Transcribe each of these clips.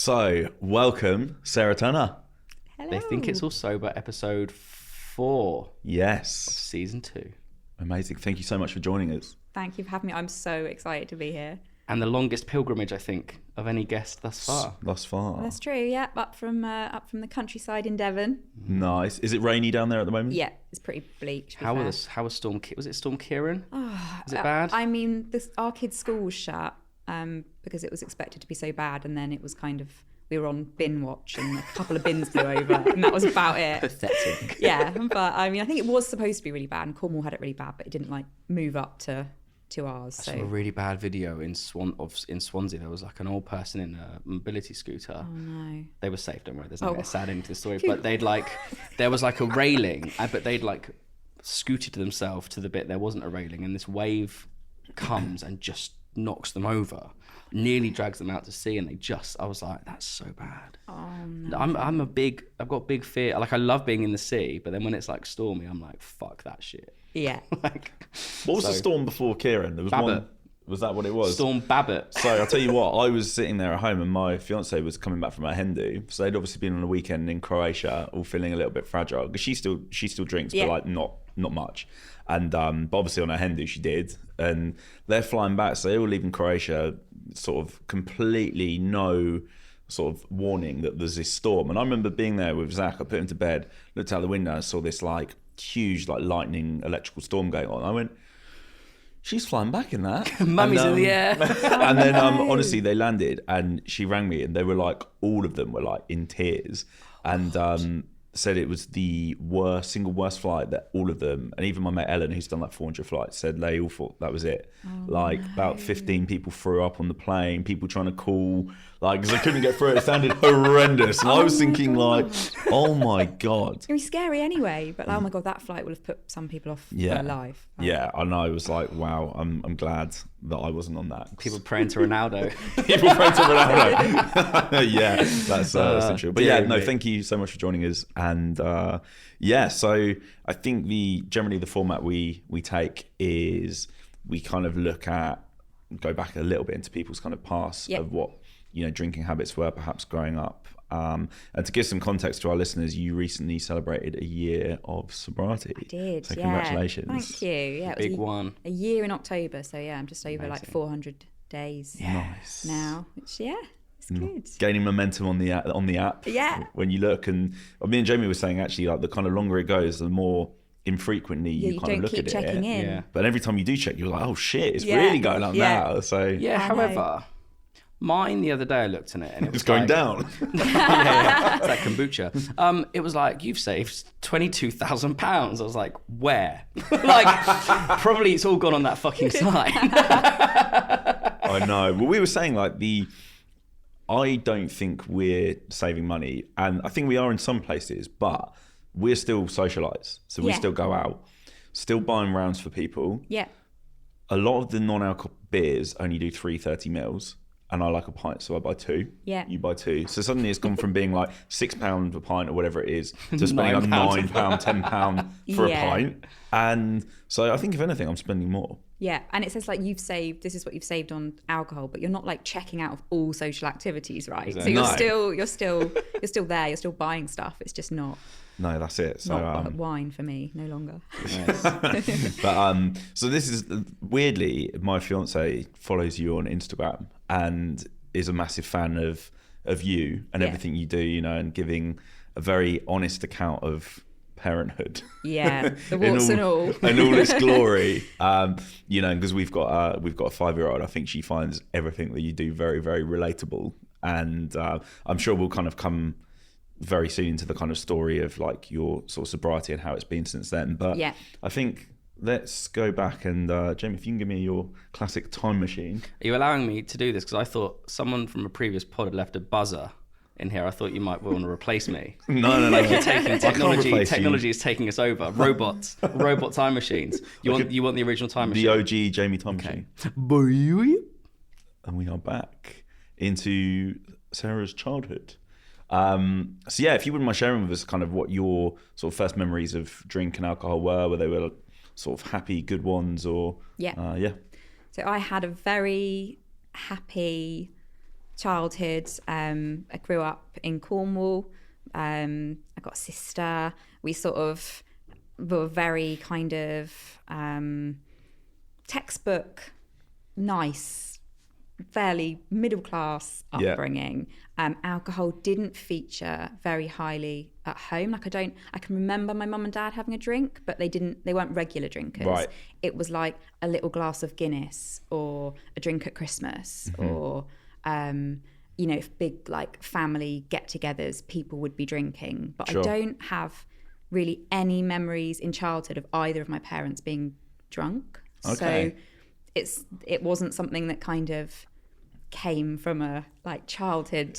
So, welcome, Sarah Turner. Hello. They think it's all sober, episode 4 of Yes. season 2. Amazing. Thank you so much for joining us. Thank you for having me. I'm so excited to be here. And the longest pilgrimage, I think, of any guest thus far. Thus far. That's true. Yeah, up from the countryside in Devon. Nice. Is it rainy down there at the moment? Yeah, it's pretty bleak. To be How fair. was Storm? Was it Storm Kieran? Oh, Was it bad? I mean, our kids' school was shut because it was expected to be so bad, and then it was kind of we were on bin watch, and a couple of bins blew over, and that was about it. Pathetic. Yeah, but I mean, I think it was supposed to be really bad, and Cornwall had it really bad, but it didn't like move up to ours. I saw a really bad video in Swansea. There was like an old person in a mobility scooter. Oh no. They were safe, don't worry. There's no sad end to the story. Phew. But there was like a railing, but they'd like scooted themselves to the bit there wasn't a railing, and this wave comes and just knocks them over, nearly drags them out to sea, and I was like, that's so bad. Oh no. I've got big fear. Like, I love being in the sea, but then when it's like stormy, I'm like, fuck that shit. Yeah. Like, What was the storm before Kieran? There was Babbitt. one. Was that what it was? Storm Babbitt. So I'll tell you what, I was sitting there at home and my fiance was coming back from her hen do. So they'd obviously been on a weekend in Croatia, all feeling a little bit fragile. Because she still drinks, Yeah. but like not much. And but obviously on her hen do she did. And they're flying back, so they're all leaving Croatia, sort of completely no sort of warning that there's this storm. And I remember being there with Zach, I put him to bed, looked out the window and saw this like huge like lightning electrical storm going on. I went, she's flying back in that. Mummy's in the air. And then honestly they landed and she rang me and they were like, all of them were like in tears and said it was the single worst flight that all of them, and even my mate Ellen who's done like 400 flights, said they all thought that was it. About 15 people threw up on the plane, people trying to call, like, because they couldn't get through it. It sounded horrendous. And I was thinking like, oh my God. It was scary anyway, but oh my God, that flight would have put some people off Yeah. their life. Yeah, I know. I was like, wow, I'm glad that I wasn't on that. People praying to Ronaldo. People praying to Ronaldo. Yeah, that's true. But yeah, no, me. thank you so much for joining us. And yeah, so I think generally the format we take is we kind of go back a little bit into people's kind of past of what, drinking habits were perhaps growing up. And to give some context to our listeners, you recently celebrated a year of sobriety. I did, So yeah. congratulations. Thank you. Yeah, it was Big one. a year in October, so yeah, I'm just over like Amazing. 400 days Nice. now, which it's good. Gaining momentum on the app. Yeah. When you look, and me and Jamie were saying actually, like the kind of longer it goes, the more infrequently you kind don't of look keep at checking it. in. Yeah. But every time you do check, you're like, oh shit, it's Yeah. really going up Yeah. now. So Yeah, I know. however, mine the other day I looked in it and it was it's going like, down. yeah, it's like kombucha. It was like, you've saved £22,000. I was like, where? Like, probably it's all gone on that fucking sign. I know. Well, we were saying like I don't think we're saving money, and I think we are in some places, but we're still socialised. So we Yeah. still go out, still buying rounds for people. Yeah. A lot of the non-alcohol beers only do 330 mils, and I like a pint, so I buy 2. Yeah. You buy 2. So suddenly it's gone from being like £6 a pint or whatever it is to spending like £9. £9, £10 for Yeah. a pint. And so I think if anything, I'm spending more. Yeah, and it says like this is what you've saved on alcohol, but you're not like checking out of all social activities, right? Exactly. So No. you're still there, you're still buying stuff. It's just not No, that's it. So wine for me, no longer. But so this is weirdly, my fiance follows you on Instagram and is a massive fan of you and Yeah. everything you do, and giving a very honest account of parenthood. Yeah, the warts and all. and all its glory. Because we've got a 5-year-old. I think she finds everything that you do very, very relatable, and I'm sure we'll kind of come very soon into the kind of story of like your sort of sobriety and how it's been since then. But Yeah. I think let's go back and Jamie, if you can give me your classic time machine. Are you allowing me to do this? Because I thought someone from a previous pod had left a buzzer in here. I thought you might want to replace me. No. Like you're taking I can't replace you. technology is taking us over. Robot time machines. You want the original time machine? The OG Jamie time machine. And we are back into Sarah's childhood. So yeah, if you wouldn't mind sharing with us kind of what your sort of first memories of drink and alcohol were they were sort of happy, good ones, or Yeah. yeah. So I had a very happy childhood. I grew up in Cornwall. I got a sister. We sort of were very kind of textbook, nice, fairly middle class upbringing. Alcohol didn't feature very highly at home. Like I can remember my mum and dad having a drink, but they weren't regular drinkers. Right. It was like a little glass of Guinness or a drink at Christmas or big like family get-togethers, people would be drinking. But Sure. I don't have really any memories in childhood of either of my parents being drunk. Okay. So it wasn't something that kind of came from a like childhood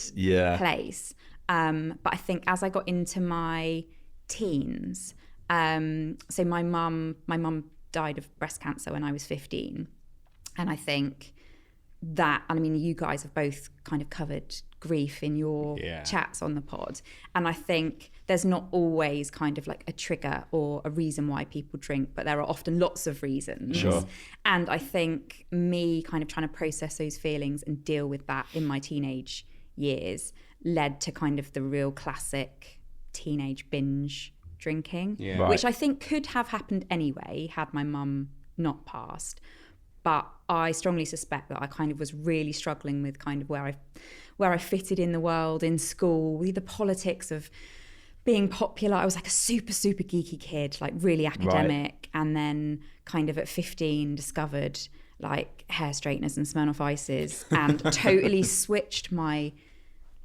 place. But I think as I got into my teens, so my mum died of breast cancer when I was 15. And I think that, and I mean, you guys have both kind of covered grief in your chats on the pod. And I think there's not always kind of like a trigger or a reason why people drink, but there are often lots of reasons. Sure. And I think me kind of trying to process those feelings and deal with that in my teenage years led to kind of the real classic teenage binge drinking, which I think could have happened anyway had my mum not passed. But I strongly suspect that I kind of was really struggling with kind of where I fitted in the world, in school, the politics of being popular. I was like a super, super geeky kid, like really academic. Right. And then kind of at 15 discovered like hair straighteners and Smirnoff Ices and totally switched my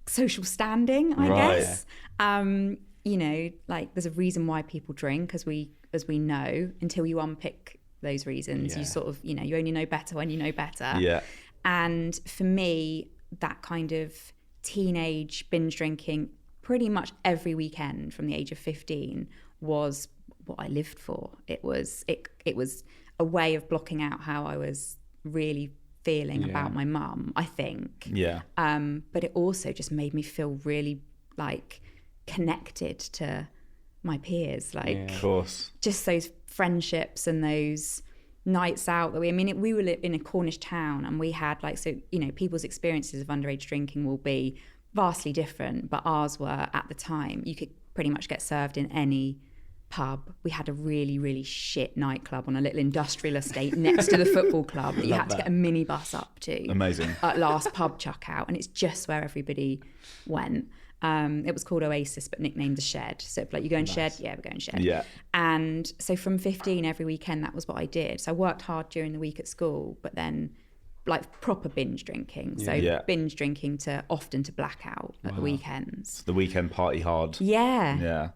social standing, I guess. Like there's a reason why people drink, as we know, until you unpick those reasons. You sort of, you only know better when you know better. Yeah. And for me, that kind of teenage binge drinking pretty much every weekend from the age of 15 was what I lived for. It was a way of blocking out how I was really feeling about my mum, I think. Yeah. But it also just made me feel really like connected to my peers, like of course, just those friendships and those nights out that we were in a Cornish town, and we had like, so people's experiences of underage drinking will be vastly different, but ours were, at the time, you could pretty much get served in any pub. We had a really, really shit nightclub on a little industrial estate next to the football club that you had to get a minibus up to. Amazing. At last pub chuck out, and it's just where everybody went. It was called Oasis, but nicknamed The Shed. So like, you go in Shed? Yeah, we're going Shed. Yeah. And so from 15, every weekend, that was what I did. So I worked hard during the week at school, but then like proper binge drinking. So binge drinking often to blackout at the weekends. So the weekend party hard. Yeah. Yeah.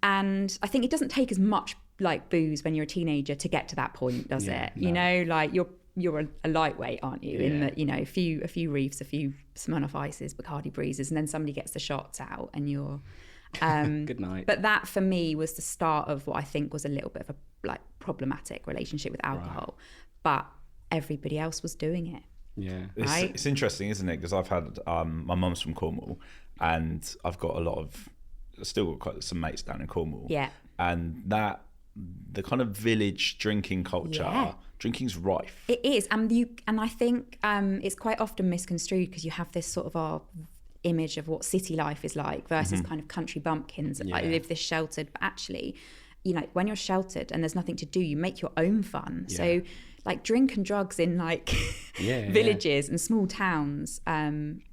And I think it doesn't take as much like booze when you're a teenager to get to that point, does it? No. Like you're a lightweight, aren't you? In that, a few reefs, a few Smirnoff Ices, Bacardi Breezes, and then somebody gets the shots out and you're good night. But that for me was the start of what I think was a little bit of a like problematic relationship with alcohol. But everybody else was doing it. Yeah. It's interesting, isn't it? Because I've had my mum's from Cornwall, and I've got still got quite some mates down in Cornwall. Yeah. And the kind of village drinking culture, drinking's rife. It is, and I think it's quite often misconstrued because you have this sort of image of what city life is like versus kind of country bumpkins that like live this sheltered. But actually, when you're sheltered and there's nothing to do, you make your own fun. Yeah. So like drink and drugs in like villages and small towns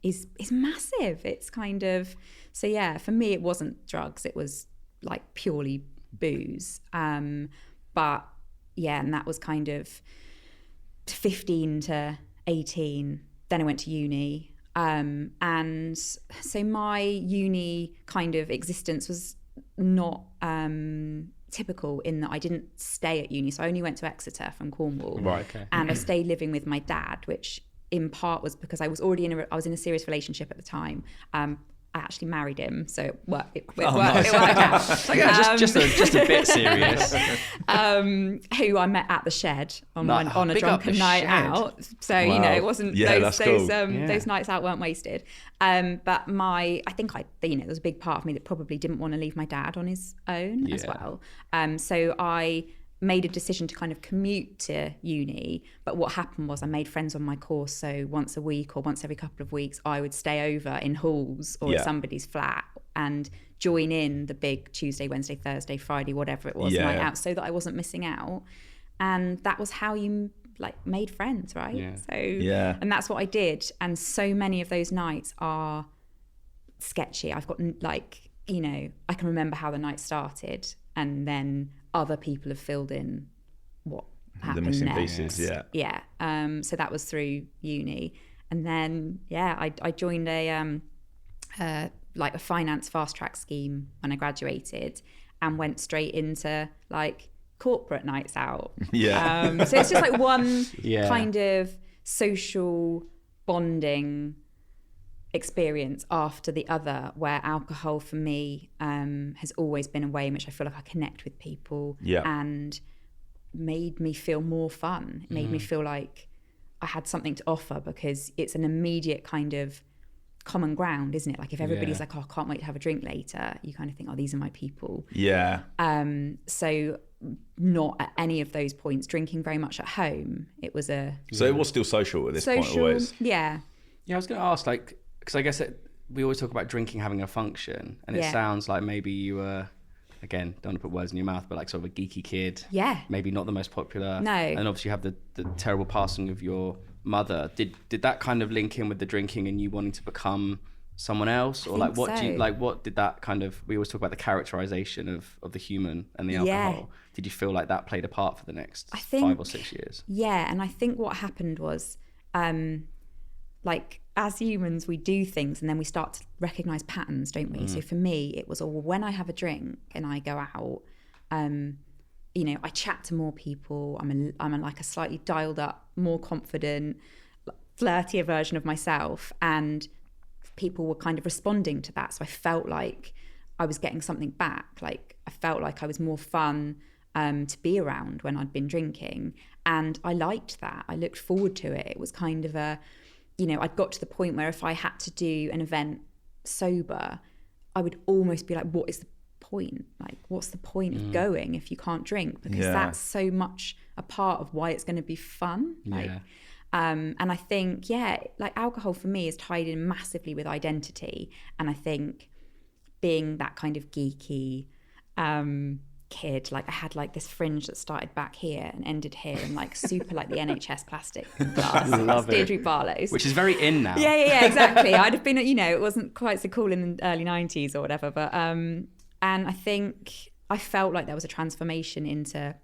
is massive. It's kind of, so yeah, for me it wasn't drugs, it was like purely booze. But yeah, and that was kind of 15 to 18. Then I went to uni. And so my uni kind of existence was not typical in that I didn't stay at uni. So I only went to Exeter from Cornwall. Right, okay. And I stayed living with my dad, which in part was because I was already I was in a serious relationship at the time. I actually married him, so it worked out. So yeah, just a bit serious. Who I met at the Shed on a drunken night out. So it wasn't those nights out weren't wasted. But I think there was a big part of me that probably didn't want to leave my dad on his own as well. So I made a decision to kind of commute to uni. But what happened was I made friends on my course. So once a week or once every couple of weeks, I would stay over in halls or at somebody's flat and join in the big Tuesday, Wednesday, Thursday, Friday, whatever it was, night out, so that I wasn't missing out. And that was how you like made friends, right? And that's what I did. And so many of those nights are sketchy. I've got like, you know, I can remember how the night started, and then other people have filled in what happened, the missing pieces. So that was through uni. And then I joined a like a finance fast track scheme when I graduated, and went straight into like corporate nights out. So it's just like one kind of social bonding experience after the other, where alcohol for me has always been a way in which I feel like I connect with people, and made me feel more fun. It made me feel like I had something to offer, because it's an immediate kind of common ground, isn't it? Like if everybody's like, oh, I can't wait to have a drink later, you kind of think, oh, these are my people. So not at any of those points drinking very much at home. It was it was still social at this point always. I was going to ask, like, because I guess we always talk about drinking having a function, and it sounds like maybe you were, again, don't want to put words in your mouth, but like sort of a geeky kid. Maybe not the most popular. No. And obviously you have the terrible passing of your mother. Did that kind of link in with the drinking and you wanting to become someone else? Or like what what did that kind of, we always talk about the characterization of the human and the alcohol. Did you feel like that played a part for the next 5 or 6 years? And I think what happened was like as humans we do things and then we start to recognize patterns, don't we? So for me it was when I have a drink and I go out, you know, I chat to more people. I'm like a slightly dialed up, more confident, flirtier version of myself, and people were kind of responding to that. So I felt like I was getting something back. Like I felt like I was more fun to be around when I'd been drinking, and I liked that. I looked forward to it. It was kind of you know, I'd got to the point where if I had to do an event sober, I would almost be like, what is the point? Like, what's the point of going if you can't drink? Because that's so much a part of why it's going to be fun. Like, and I think, like alcohol for me is tied in massively with identity. And I think being that kind of geeky kid, like I had like this fringe that started back here and ended here, and like super like the NHS plastic glass. Love Deirdre Barlow's, which is very in now. Exactly. I'd have been, you know, it wasn't quite so cool in the early 90s or whatever, but and I think I felt like there was a transformation into, I'm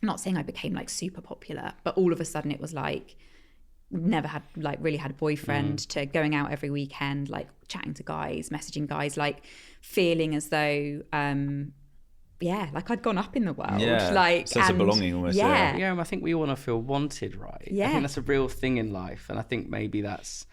not saying I became like super popular, but all of a sudden it was like never had like really had a boyfriend to going out every weekend, like chatting to guys, messaging guys, like feeling as though like I'd gone up in the world, like sense of belonging almost. I think we want to feel wanted, right? I think that's a real thing in life, and I think maybe that's,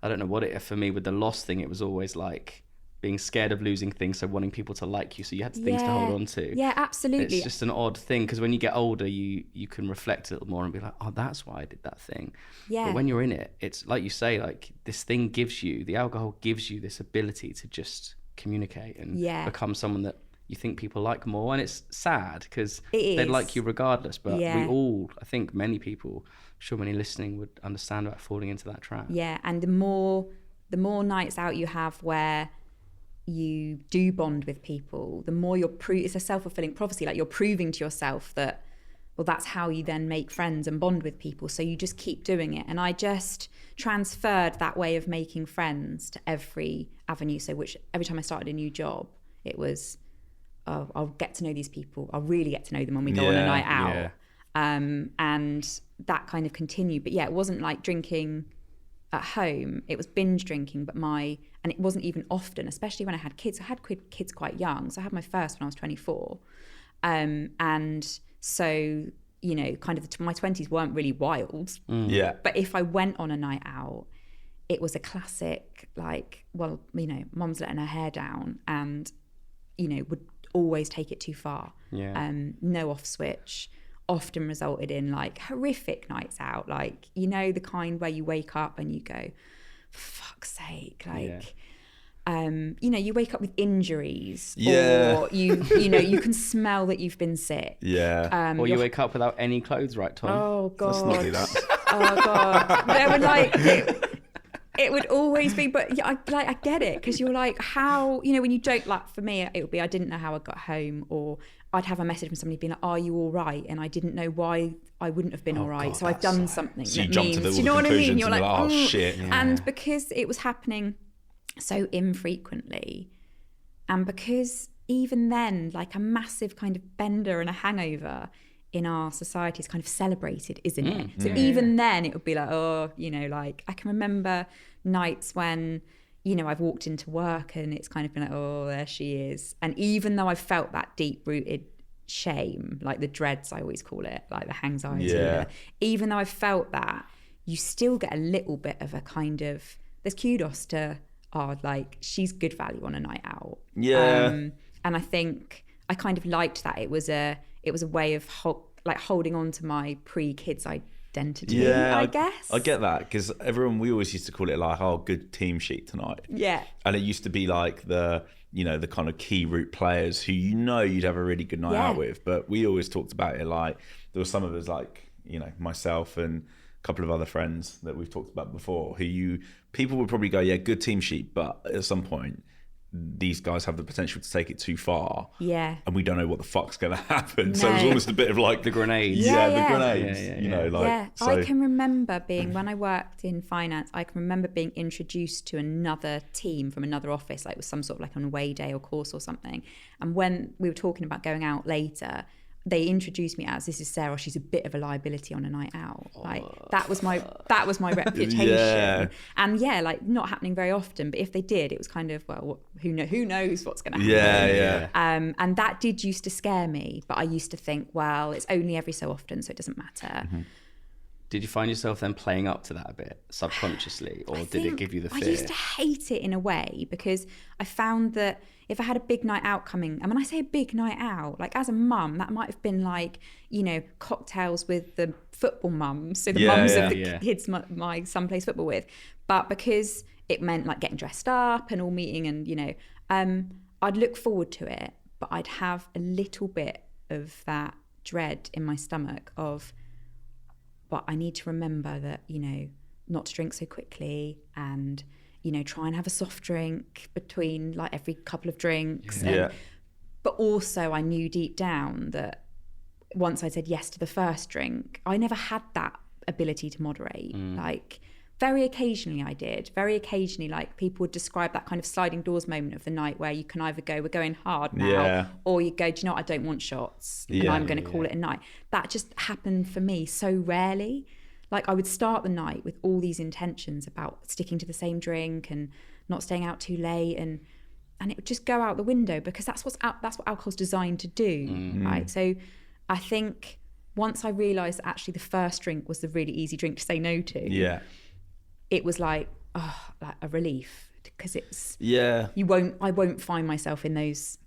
I don't know what it, for me with the loss thing, it was always like being scared of losing things, so wanting people to like you, so you had things to hold on to. Absolutely. It's just an odd thing, because when you get older you can reflect a little more and be like, oh, that's why I did that thing. But when you're in it, it's like you say, like this thing gives you, the alcohol gives you this ability to just communicate and become someone that you think people like more. And it's sad because they'd like you regardless, but we all, I think many people, I'm sure many listening would understand about falling into that trap. And the more nights out you have where you do bond with people, the more it's a self-fulfilling prophecy, like you're proving to yourself that, well, that's how you then make friends and bond with people, so you just keep doing it. And I just transferred that way of making friends to every avenue, so which every time I started a new job, it was, I'll get to know these people, I'll really get to know them when we go on a night out. And that kind of continued. But it wasn't like drinking at home, it was binge drinking, and it wasn't even often, especially when I had kids. I had kids quite young, so I had my first when I was 24, and so, you know, kind of my 20s weren't really wild, but if I went on a night out, it was a classic, like, well, you know, mum's letting her hair down, and, you know, would always take it too far. No off switch, often resulted in like horrific nights out, like, you know, the kind where you wake up and you go, for fuck's sake, like You wake up with injuries, Yeah. or you can smell that you've been sick. Yeah. Or you wake up without any clothes, right, Tom? Oh God. Let's not do that. Oh God. There were it would always be, but yeah, I get it, because you're like, how, when you don't, like, for me, it would be, I didn't know how I got home, or I'd have a message from somebody being like, are you all right? And I didn't know why I wouldn't have been all right. God, So I've done something So you that jump means, to the do you know what I mean? You're like, oh shit. Yeah. And because it was happening so infrequently, and because even then, like, a massive kind of bender and a hangover in our society is kind of celebrated, isn't it? So even then it would be like, like, I can remember nights when, I've walked into work and it's kind of been like, oh, there she is. And even though I felt that deep rooted shame, like the dreads, I always call it, like the anxiety, Yeah. even though I felt that, you still get a little bit of a kind of, there's kudos to, like, she's good value on a night out. Yeah. And I think I kind of liked that. It was a way of holding on to my pre-kids identity, I guess. I get that, because we always used to call it like, oh, good team sheet tonight. Yeah. And it used to be like the kind of key root players who you'd have a really good night out with. But we always talked about it like, there were some of us, like, myself and a couple of other friends that we've talked about before, people would probably go, yeah, good team sheet, but at some point these guys have the potential to take it too far. Yeah. And we don't know what the fuck's going to happen. So it was almost a bit of like the grenades. Yeah. The grenades. So. I can remember being, when I worked in finance, I can remember being introduced to another team from another office, like it was some sort of like an away day or course or something. And when we were talking about going out later, they introduced me as, this is Sarah, she's a bit of a liability on a night out. Like that was my reputation. Yeah. And like, not happening very often, but if they did, it was kind of, well, who knows what's going to happen. Yeah. And that did used to scare me, but I used to think, well, it's only every so often, so it doesn't matter. Mm-hmm. Did you find yourself then playing up to that a bit subconsciously, or did it give you the fear? I used to hate it in a way, because I found that if I had a big night out coming, and when I say a big night out, like as a mum, that might have been like, cocktails with the football mums, so the mums of the kids my son plays football with. But because it meant like getting dressed up and all meeting, and I'd look forward to it, but I'd have a little bit of that dread in my stomach of, but I need to remember that, not to drink so quickly, and, try and have a soft drink between like every couple of drinks. Yeah. But also I knew deep down that once I said yes to the first drink, I never had that ability to moderate. Like very occasionally I did. Very occasionally, like people would describe that kind of sliding doors moment of the night where you can either go, we're going hard now, or you go, do you know what, I don't want shots, and I'm going to call it a night. That just happened for me so rarely. Like I would start the night with all these intentions about sticking to the same drink and not staying out too late, and it would just go out the window, because that's what alcohol's designed to do, right? So I think once I realised that actually the first drink was the really easy drink to say no to, it was like a relief, because it's I won't find myself in those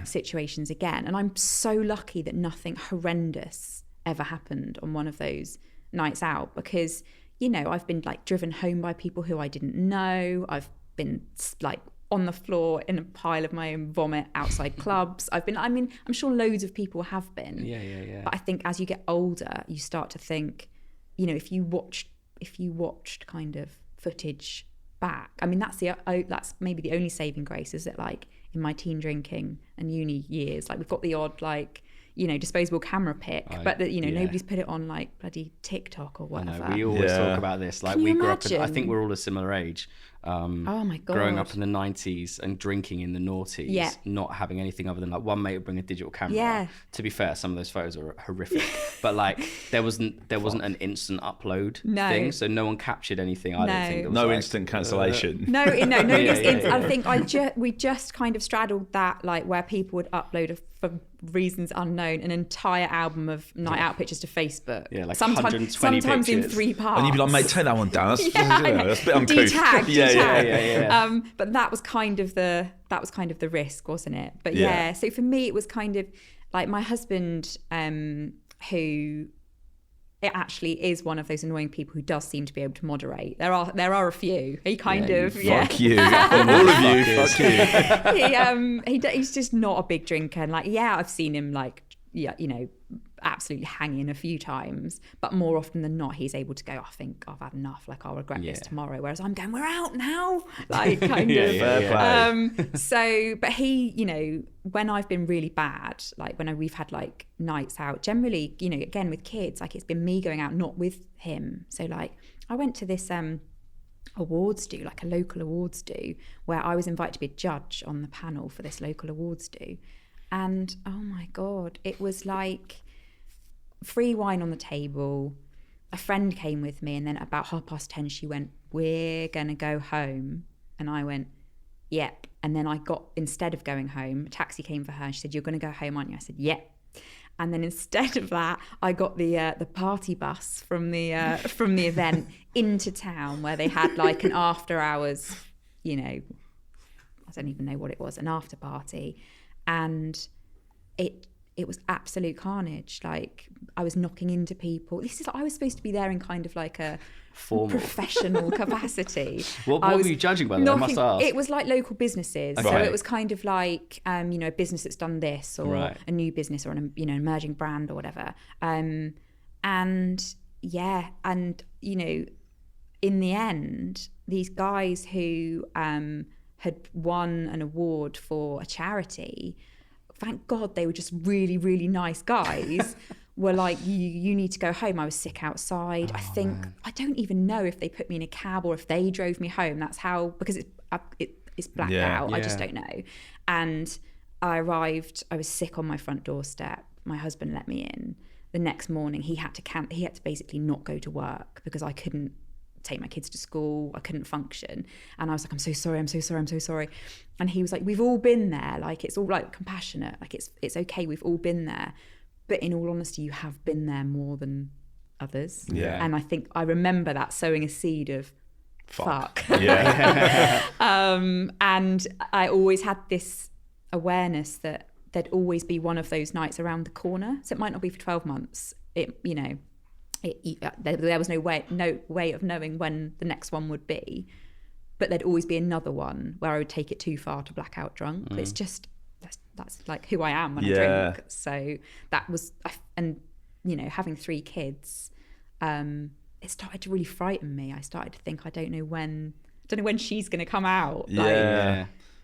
situations again. And I'm so lucky that nothing horrendous ever happened on one of those nights out, because I've been like driven home by people who I didn't know. I've been like on the floor in a pile of my own vomit outside clubs. I'm sure loads of people have been. But I think as you get older, you start to think, if you watched kind of footage back, that's maybe the only saving grace, is that like in my teen drinking and uni years, like we've got the odd like disposable camera pic, but that nobody's put it on like bloody TikTok or whatever. I know, we always talk about this. Like we grew up I think we're all a similar age. Oh my God. Growing up in the 90s and drinking in the noughties, not having anything other than like one mate would bring a digital camera. To be fair, some of those photos are horrific, but like there wasn't an instant upload thing, so no one captured anything. I don't think there was no instant cancellation. No. I think we just kind of straddled that, like where people would upload for reasons unknown an entire album of night out pictures to Facebook. Yeah, like sometimes pictures. in 3 parts. And you'd be like, mate, take that one down. That's, that's a bit uncouth. Detagged. Yeah. But that was kind of the risk, wasn't it? But so for me it was kind of like my husband, who it actually is one of those annoying people who does seem to be able to moderate. There are a few. He kind of fuck you, all of you, fuck you. He's just not a big drinker, and like I've seen him like absolutely hanging a few times, but more often than not he's able to go, I think I've had enough, like I'll regret this tomorrow, whereas I'm going, we're out now, like kind of so but he, when I've been really bad, like when we've had like nights out, generally, again with kids, like it's been me going out, not with him. So like I went to this awards do, like a local awards do, where I was invited to be a judge on the panel for this local awards do, and oh my god, it was like free wine on the table. A friend came with me, and then about 10:30 she went, we're gonna go home, and I went, yep. And then instead of going home, a taxi came for her, and she said, you're gonna go home, aren't you? I said, yep. And then instead of that, I got the party bus from the event into town, where they had like an after hours, I don't even know what it was, an after party, and it was absolute carnage. Like I was knocking into people. I was supposed to be there in kind of like a formal professional capacity. What were you judging by the way? I must ask. It was like local businesses. Okay. So it was kind of like a business that's done this, or a new business, or an emerging brand or whatever. In the end, these guys who had won an award for a charity, thank God they were just really, really nice guys, were like, you need to go home. I was sick outside. I don't even know if they put me in a cab or if they drove me home. That's how, because it's blacked out. I just don't know. And I arrived, I was sick on my front doorstep. My husband let me in. The next morning he had to basically not go to work because I couldn't take my kids to school. I couldn't function. And I was like, I'm so sorry. And he was like, we've all been there. Like, it's all like compassionate. Like it's okay. We've all been there. But in all honesty, you have been there more than others. Yeah. And I think I remember that sowing a seed of fuck. Yeah. And I always had this awareness that there'd always be one of those nights around the corner. So it might not be for 12 months. There was no way of knowing when the next one would be, but there'd always be another one where I would take it too far to black out drunk. It's just that's like who I am when I drink. So that was, and having 3 kids, it started to really frighten me. I started to think, I don't know when she's going to come out.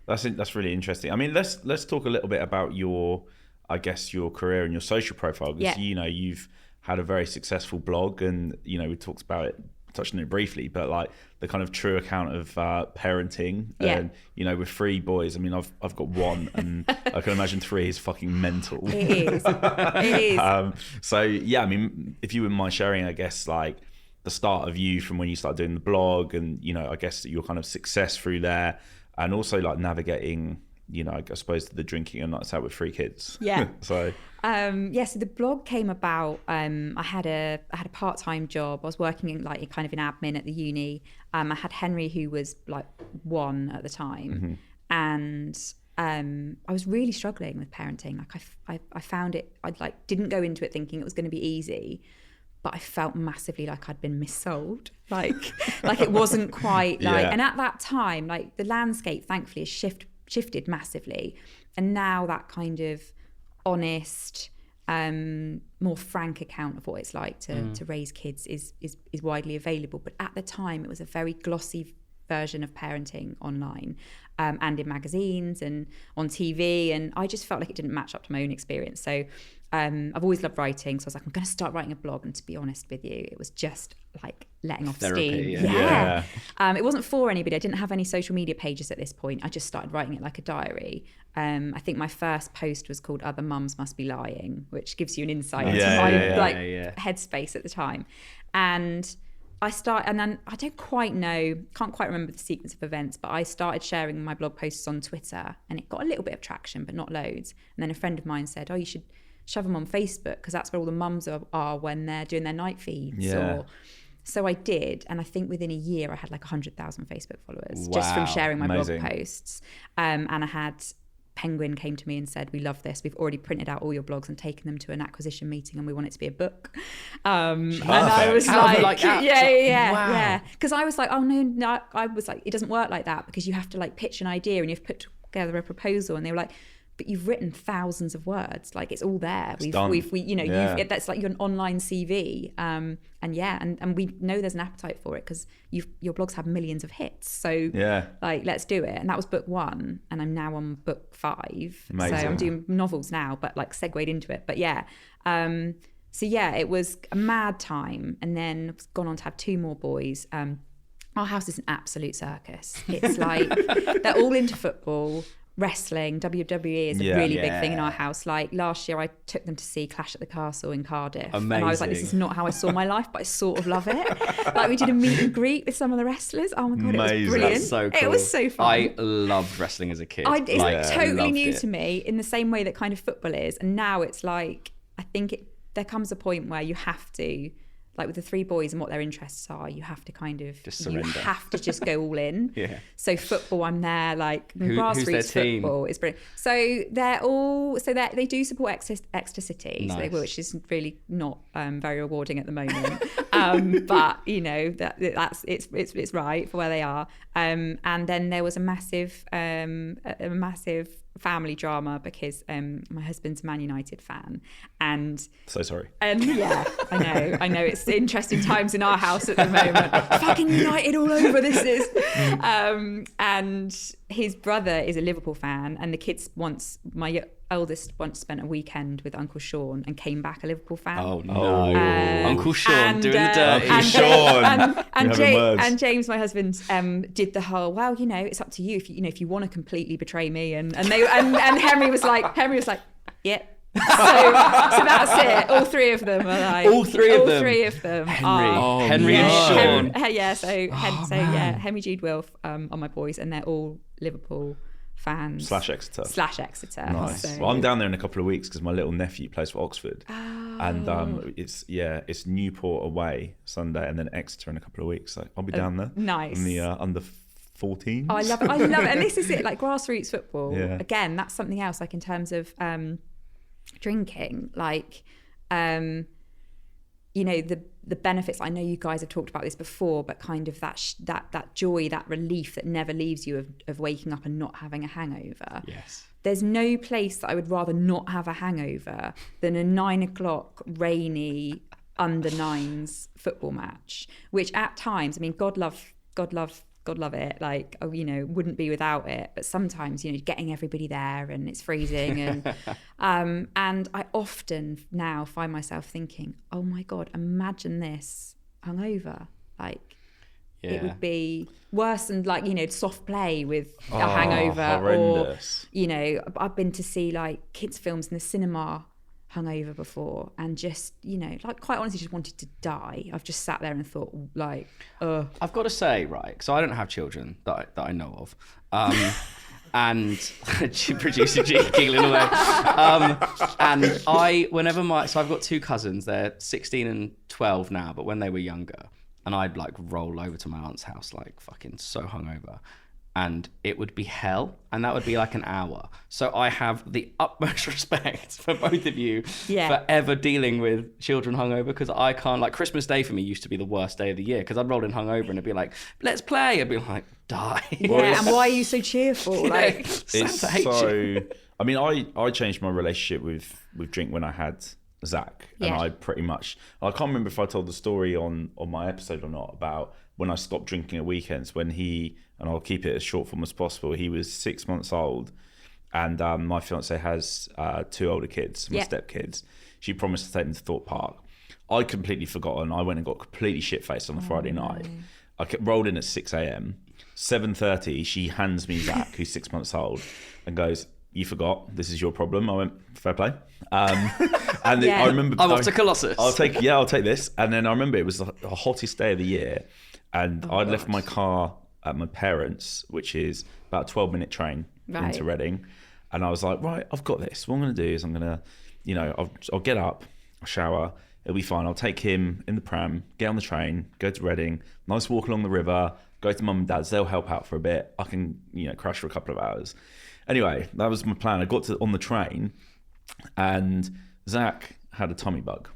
That's really interesting. I mean, let's talk a little bit about your career and your social profile, because you've had a very successful blog, and we touched on it briefly, but like the kind of true account of parenting, and with 3 boys. I mean, I've got 1, and I can imagine 3 is fucking mental. It is. So I mean, if you wouldn't mind sharing, I guess, like the start of you from when you started doing the blog, and I guess your kind of success through there, and also like navigating, I suppose, the drinking and nights out with 3 kids. Yeah. So the blog came about. I had a part-time job. I was working in kind of in admin at the uni. I had Henry, who was like 1 at the time, and I was really struggling with parenting. Like I found it. I didn't go into it thinking it was going to be easy, but I felt massively like I'd been missold. Like it wasn't quite like. And at that time, like the landscape, thankfully, has shifted massively, and now that kind of honest, more frank account of what it's like to raise kids is widely available. But at the time, it was a very glossy version of parenting online, and in magazines and on TV, and I just felt like it didn't match up to my own experience. So I've always loved writing, so I was like, I'm going to start writing a blog. And to be honest with you, it was just like letting off therapy, steam. It wasn't for anybody. I didn't have any social media pages at this point. I just started writing it like a diary. I think my first post was called "Other Mums Must Be Lying," which gives you an insight into my headspace at the time. And then I can't quite remember the sequence of events, but I started sharing my blog posts on Twitter, and it got a little bit of traction, but not loads. And then a friend of mine said, "Oh, you should shove them on Facebook, because that's where all the mums are when they're doing their night feeds." So I did, and I think within a year I had like 100,000 Facebook followers just from sharing my blog posts. And I had Penguin came to me and said, we love this. We've already printed out all your blogs and taken them to an acquisition meeting and we want it to be a book. And I was yeah. Because I was like, oh no, I was like, it doesn't work like that because you have to like pitch an idea and you have to put together a proposal. And they were like, but you've written thousands of words, like it's all there. You've that's like your online CV. And we know there's an appetite for it because your blogs have millions of hits. So like, let's do it. And that was book 1, and I'm now on book 5. Amazing. So I'm doing novels now, but like segued into it. But it was a mad time, and then I've gone on to have 2 more boys. Our house is an absolute circus. It's like they're all into football. Wrestling, WWE is a really big thing in our house. Like last year, I took them to see Clash at the Castle in Cardiff. Amazing. And I was like, this is not how I saw my life, but I sort of love it. Like we did a meet and greet with some of the wrestlers. Oh my God, Amazing. it was brilliant. That's so cool. It was so fun. I loved wrestling as a kid. It's totally new to me in the same way that kind of football is. And now it's like, I think there comes a point where you have to, like with the 3 boys and what their interests are, you have to kind of just surrender. You have to just go all in. So football, I'm there. Like grassroots football is brilliant. So they do support Exeter City, nice. Which is really not very rewarding at the moment. But you know that's it's right for where they are. And then there was a massive family drama because my husband's a Man United fan, and so sorry. And I know it's interesting times in our house at the moment. Fucking United all over this is. And his brother is a Liverpool fan, and the kids my eldest once spent a weekend with Uncle Sean and came back a Liverpool fan. Oh no, Uncle Sean doing the dirty. Uncle Sean. And James, my husband, did the whole. Well, you know, it's up to you if you want to completely betray me. And Henry was like, yeah. So that's it. All 3 of them are like. All three of them. Henry and Sean. Henry, Jude, Wilf are my boys, and they're all Liverpool fans. /Exeter. Nice. So. Well, I'm down there in a couple of weeks because my little nephew plays for Oxford. And it's Newport away Sunday and then Exeter in a couple of weeks. So I'll be down there. Nice. In the under 14s. Oh, I love it. And this is it, like grassroots football. Yeah. Again, that's something else, like in terms of drinking, like the benefits. I know you guys have talked about this before, but kind of that joy, that relief that never leaves you of waking up and not having a hangover. Yes. There's no place that I would rather not have a hangover than a 9:00 rainy under 9s football match, which at times, I mean, God love it, like, wouldn't be without it, but sometimes getting everybody there and it's freezing and I often now find myself thinking, oh my God, imagine this hungover. Like it would be worse than soft play with a hangover. Horrendous. Or I've been to see like kids films in the cinema hungover before, and just quite honestly just wanted to die. I've just sat there and thought, like, I've got to say, right, because I don't have children that I know of, and producer G giggling away, and so I've got 2 cousins. They're 16 and 12 now, but when they were younger, and I'd like roll over to my aunt's house like fucking so hungover, and it would be hell, and that would be like an hour. So I have the utmost respect for both of you for ever dealing with children hungover, because I can't. Like Christmas Day for me used to be the worst day of the year, because I'd roll in hungover and it'd be like, let's play. I'd be like, die. Yeah, and why are you so cheerful? Like, it's so. I mean, I changed my relationship with drink when I had Zach, and I pretty much. I can't remember if I told the story on my episode or not about when I stopped drinking at weekends, when he, and I'll keep it as short form as possible, he was 6 months old, and my fiance has 2 older kids, my stepkids. She promised to take them to Thorpe Park. I completely forgotten. I went and got completely shit-faced on the Friday night. I rolled in at 6 a.m. 7:30, she hands me Zach, who's 6 months old, and goes, you forgot, this is your problem. I went, fair play. And I remember, I'm off to Colossus. I'll take this. And then I remember it was the hottest day of the year, and I'd left my car at my parents', which is about a 12-minute train into Reading. And I was like, right, I've got this. What I'm going to do is I'm going to, I'll get up, I'll shower, it'll be fine. I'll take him in the pram, get on the train, go to Reading, nice walk along the river, go to mum and dad's, they'll help out for a bit. I can, crash for a couple of hours. Anyway, that was my plan. I got on the train and Zach had a tummy bug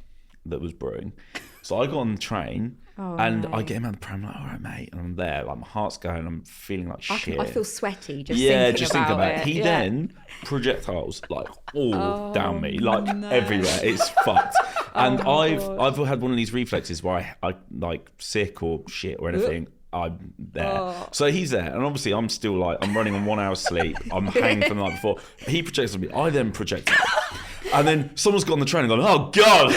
that was brewing. So I got on the train and I get him out of the pram, like, all right, mate. And I'm there, like my heart's going, I'm feeling like shit. I feel sweaty just thinking about it. He then projectiles like all down me, like everywhere. It's fucked. And I've had one of these reflexes where I like sick or shit or anything. I'm there. So he's there. And obviously I'm still like, I'm running on 1 hour's sleep. I'm hanging from the night before. He projects on me. I then project out. And then someone's got on the train and gone, oh God.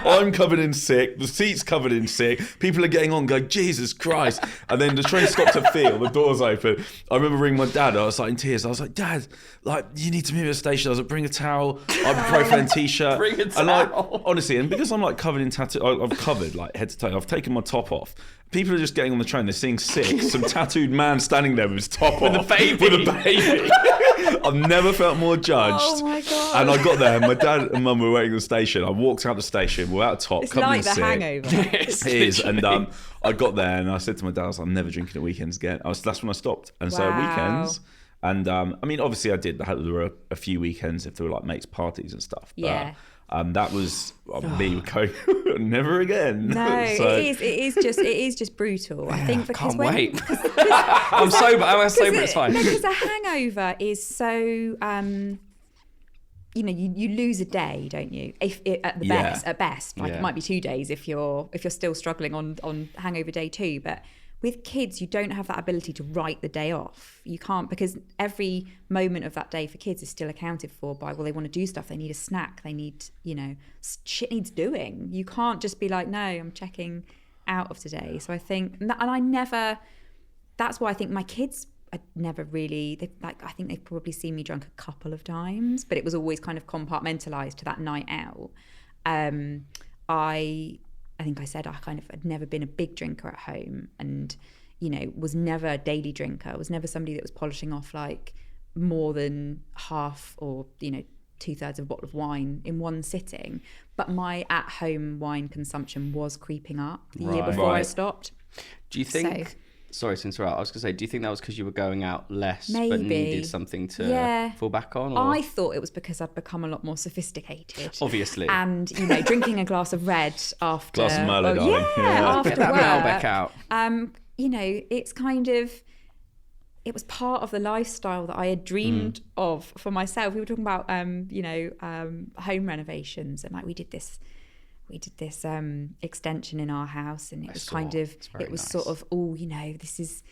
I'm covered in sick. The seat's covered in sick. People are getting on going, Jesus Christ. And then the train stopped at Feel. The door's open. I remember ringing my dad. I was like in tears. I was like, Dad, like you need to meet me at the station. I was like, bring a towel. Ibuprofen t-shirt. Bring a towel. And like, honestly, and because I'm like covered in tattoo, I'm covered like head to toe. I've taken my top off. People are just getting on the train. They're seeing sick. Some tattooed man standing there with his top off. With a baby. I've never felt more judged. Oh my God. And I got there, and my dad and mum were waiting at the station. I walked out the station without a top, It's covered like in the sick. hangover. It is. And I got there and I said to my dad, I'm never drinking at weekends again. That's when I stopped. And so weekends, and I mean, obviously I did. There were a few weekends if there were like mates parties and stuff. But, Yeah. That was me going, never again. No, So, it is just brutal. I think because Can't wait. I'm sober. I'm sober. It's fine. Because a hangover is so, you lose a day, don't you? At best, like it might be 2 days if you're still struggling on hangover day 2. But with kids, you don't have that ability to write the day off. You can't, because every moment of that day for kids is still accounted for by, well, they want to do stuff. They need a snack. They need, shit needs doing. You can't just be like, no, I'm checking out of today. So I think, that's why I think my kids, I never really, I think they've probably seen me drunk a couple of times, but it was always kind of compartmentalized to that night out. I think I said I'd never been a big drinker at home and, was never a daily drinker. Was never somebody that was polishing off like more than half or, 2/3 of a bottle of wine in one sitting. But my at-home wine consumption was creeping up the year before I stopped. Do you think... Sorry to interrupt. I was going to say, do you think that was because you were going out less but needed something to fall back on? Or? I thought it was because I'd become a lot more sophisticated. Obviously. And, drinking a glass of red after... Glass of Merlot, darling. After Get that work. Malbec out. It's kind of... It was part of the lifestyle that I had dreamed of for myself. We were talking about, home renovations and like we did this extension in our house, and it was sort of, this is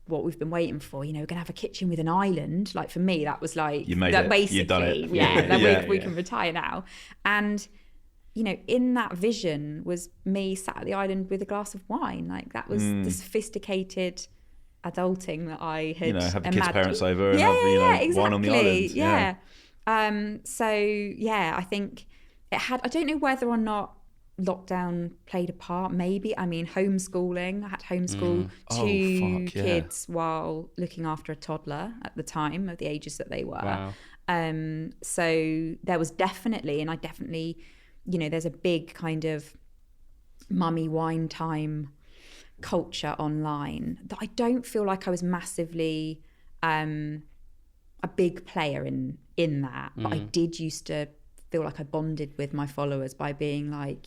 what we've been waiting for. We're gonna have a kitchen with an island. Like for me, that was like you made it. Basically, you've done it. We can retire now. And in that vision was me sat at the island with a glass of wine. Like that was the sophisticated adulting that I had have the imagined. kids' parents over and have exactly. wine on the island. Yeah. I think it had, I don't know whether or not lockdown played a part. Maybe. I mean, homeschooling. I had to homeschool two kids while looking after a toddler at the time of the ages that they were. Wow. So there was definitely, and I definitely, there's a big kind of mummy wine time culture online that I don't feel like I was massively a big player in that. But I did used to feel like I bonded with my followers by being like,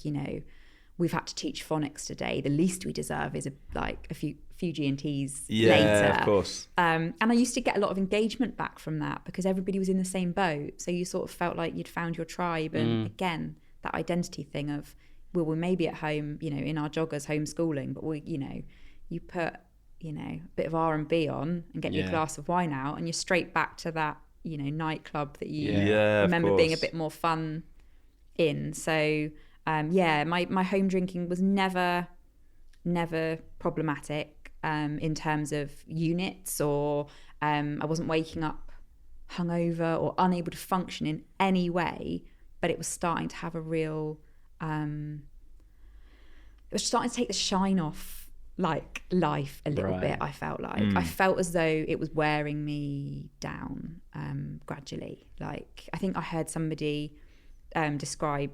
we've had to teach phonics today. The least we deserve is a few G&Ts later. Yeah, of course. And I used to get a lot of engagement back from that because everybody was in the same boat. So you sort of felt like you'd found your tribe. And again, that identity thing of, well, we may be at home, in our joggers homeschooling, but you put, a bit of R&B on and get your glass of wine out and you're straight back to that, nightclub that you remember being a bit more fun in. So, my home drinking was never problematic in terms of units or I wasn't waking up hungover or unable to function in any way, but it was starting to have a real... it was starting to take the shine off like life a little bit. I felt like I felt as though it was wearing me down gradually. Like I think I heard somebody describe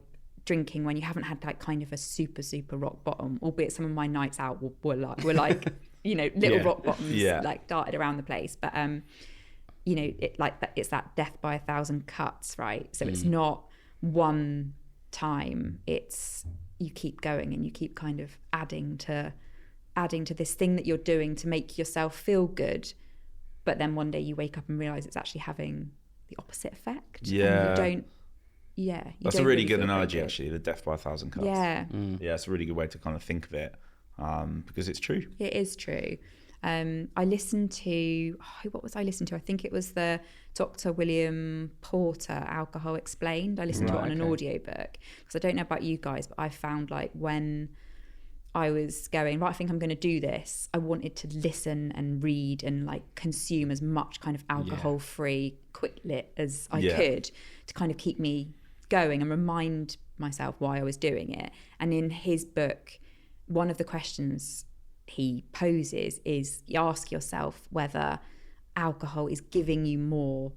drinking when you haven't had like kind of a super rock bottom, albeit some of my nights out were like you know, little rock bottoms like darted around the place, but you know, it's that death by 1,000 cuts, right? So it's not one time, it's you keep going and you keep kind of adding to this thing that you're doing to make yourself feel good, but then one day you wake up and realize it's actually having the opposite effect. And you that's a really good analogy, actually, the death by 1,000 cuts. Yeah. It's a really good way to kind of think of it, because it's true. It is true. I listened to, what was I listening to? I think it was the Dr. William Porter, Alcohol Explained. I listened to it on an audiobook, because I don't know about you guys, but I found like when I was going, right, I think I'm going to do this, I wanted to listen and read and like consume as much kind of alcohol-free quick lit as I could, to kind of keep me going and remind myself why I was doing it. And in his book, one of the questions he poses is, you ask yourself whether alcohol is giving you more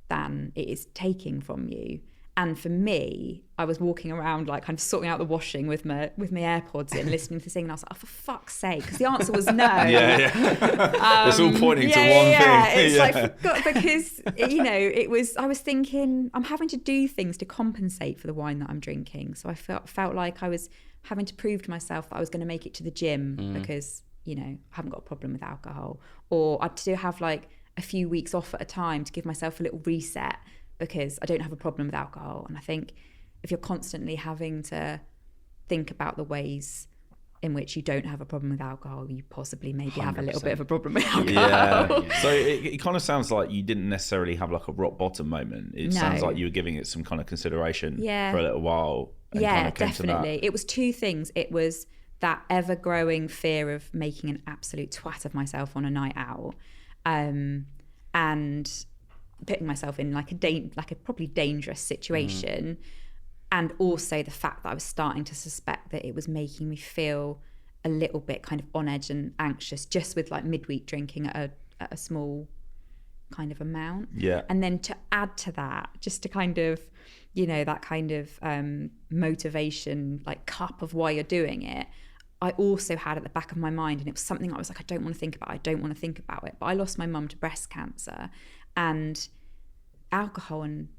than it is taking from you. And for me, I was walking around like kind of sorting out the washing with my AirPods in, listening to the thing, and I was like, oh, for fuck's sake, because the answer was no. It's all pointing to one thing. It's like, because, you know, I was thinking, I'm having to do things to compensate for the wine that I'm drinking. So I felt like I was having to prove to myself that I was going to make it to the gym because, you know, I haven't got a problem with alcohol. Or I'd still have like a few weeks off at a time to give myself a little reset, because I don't have a problem with alcohol. And I think if you're constantly having to think about the ways in which you don't have a problem with alcohol, you possibly maybe 100%. Have a little bit of a problem with alcohol. So it kind of sounds like you didn't necessarily have like a rock bottom moment. It sounds like you were giving it some kind of consideration for a little while. And kind of definitely. It was two things. It was that ever-growing fear of making an absolute twat of myself on a night out, and putting myself in like a probably dangerous situation, and also the fact that I was starting to suspect that it was making me feel a little bit kind of on edge and anxious, just with like midweek drinking at a small kind of amount. And then to add to that, just to kind of, you know, that kind of motivation, like cup of why you're doing it, I also had at the back of my mind, and it was something I was like, I don't want to think about it, but I lost my mum to breast cancer. And alcohol and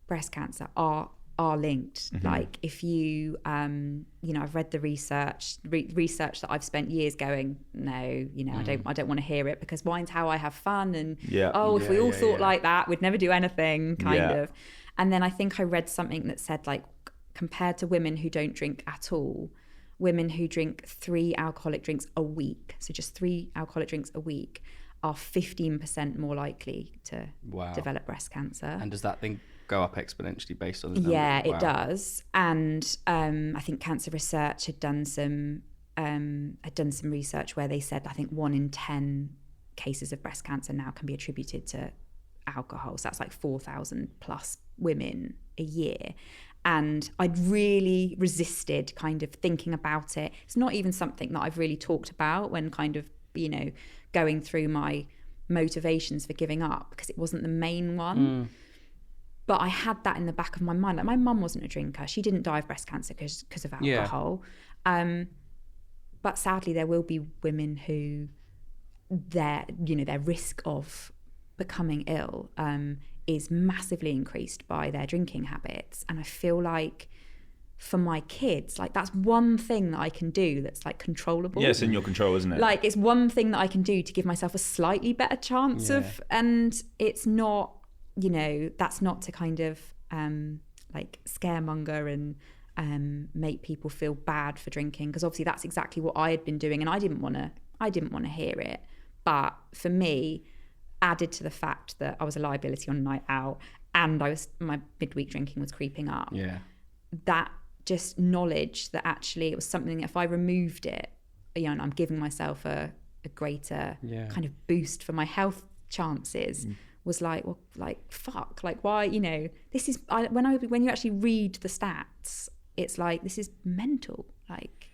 breast cancer are linked. Like if you, you know, I've read the research that I've spent years going, no, you know, I don't want to hear it, because wine's how I have fun. And if we all thought like that, we'd never do anything, kind of. And then I think I read something that said, like, compared to women who don't drink at all, women who drink 3 alcoholic drinks a week, so just 3 alcoholic drinks a week, are 15% more likely to develop breast cancer. And does that thing go up exponentially based on the numbers? Yeah, it does. And I think Cancer Research had done some research where they said, I think 1 in 10 cases of breast cancer now can be attributed to alcohol. So that's like 4,000 plus women a year. And I'd really resisted kind of thinking about it. It's not even something that I've really talked about when kind of, you know, going through my motivations for giving up, because it wasn't the main one. But I had that in the back of my mind. Like, my mum wasn't a drinker. She didn't die of breast cancer because of alcohol. But sadly, there will be women who their risk of becoming ill is massively increased by their drinking habits. And I feel like for my kids, like, that's one thing that I can do that's like controllable. Yeah, it's in your control, isn't it? Like, it's one thing that I can do to give myself a slightly better chance of, and it's not, you know, that's not to kind of like scaremonger and make people feel bad for drinking, because obviously that's exactly what I had been doing, and I didn't want to hear it. But for me, added to the fact that I was a liability on a night out, and my midweek drinking was creeping up. That just knowledge that actually it was something, if I removed it, you know, and I'm giving myself a greater kind of boost for my health chances, was like, well, like, fuck, like, why, you know, this is, when you actually read the stats, it's like, this is mental. Like,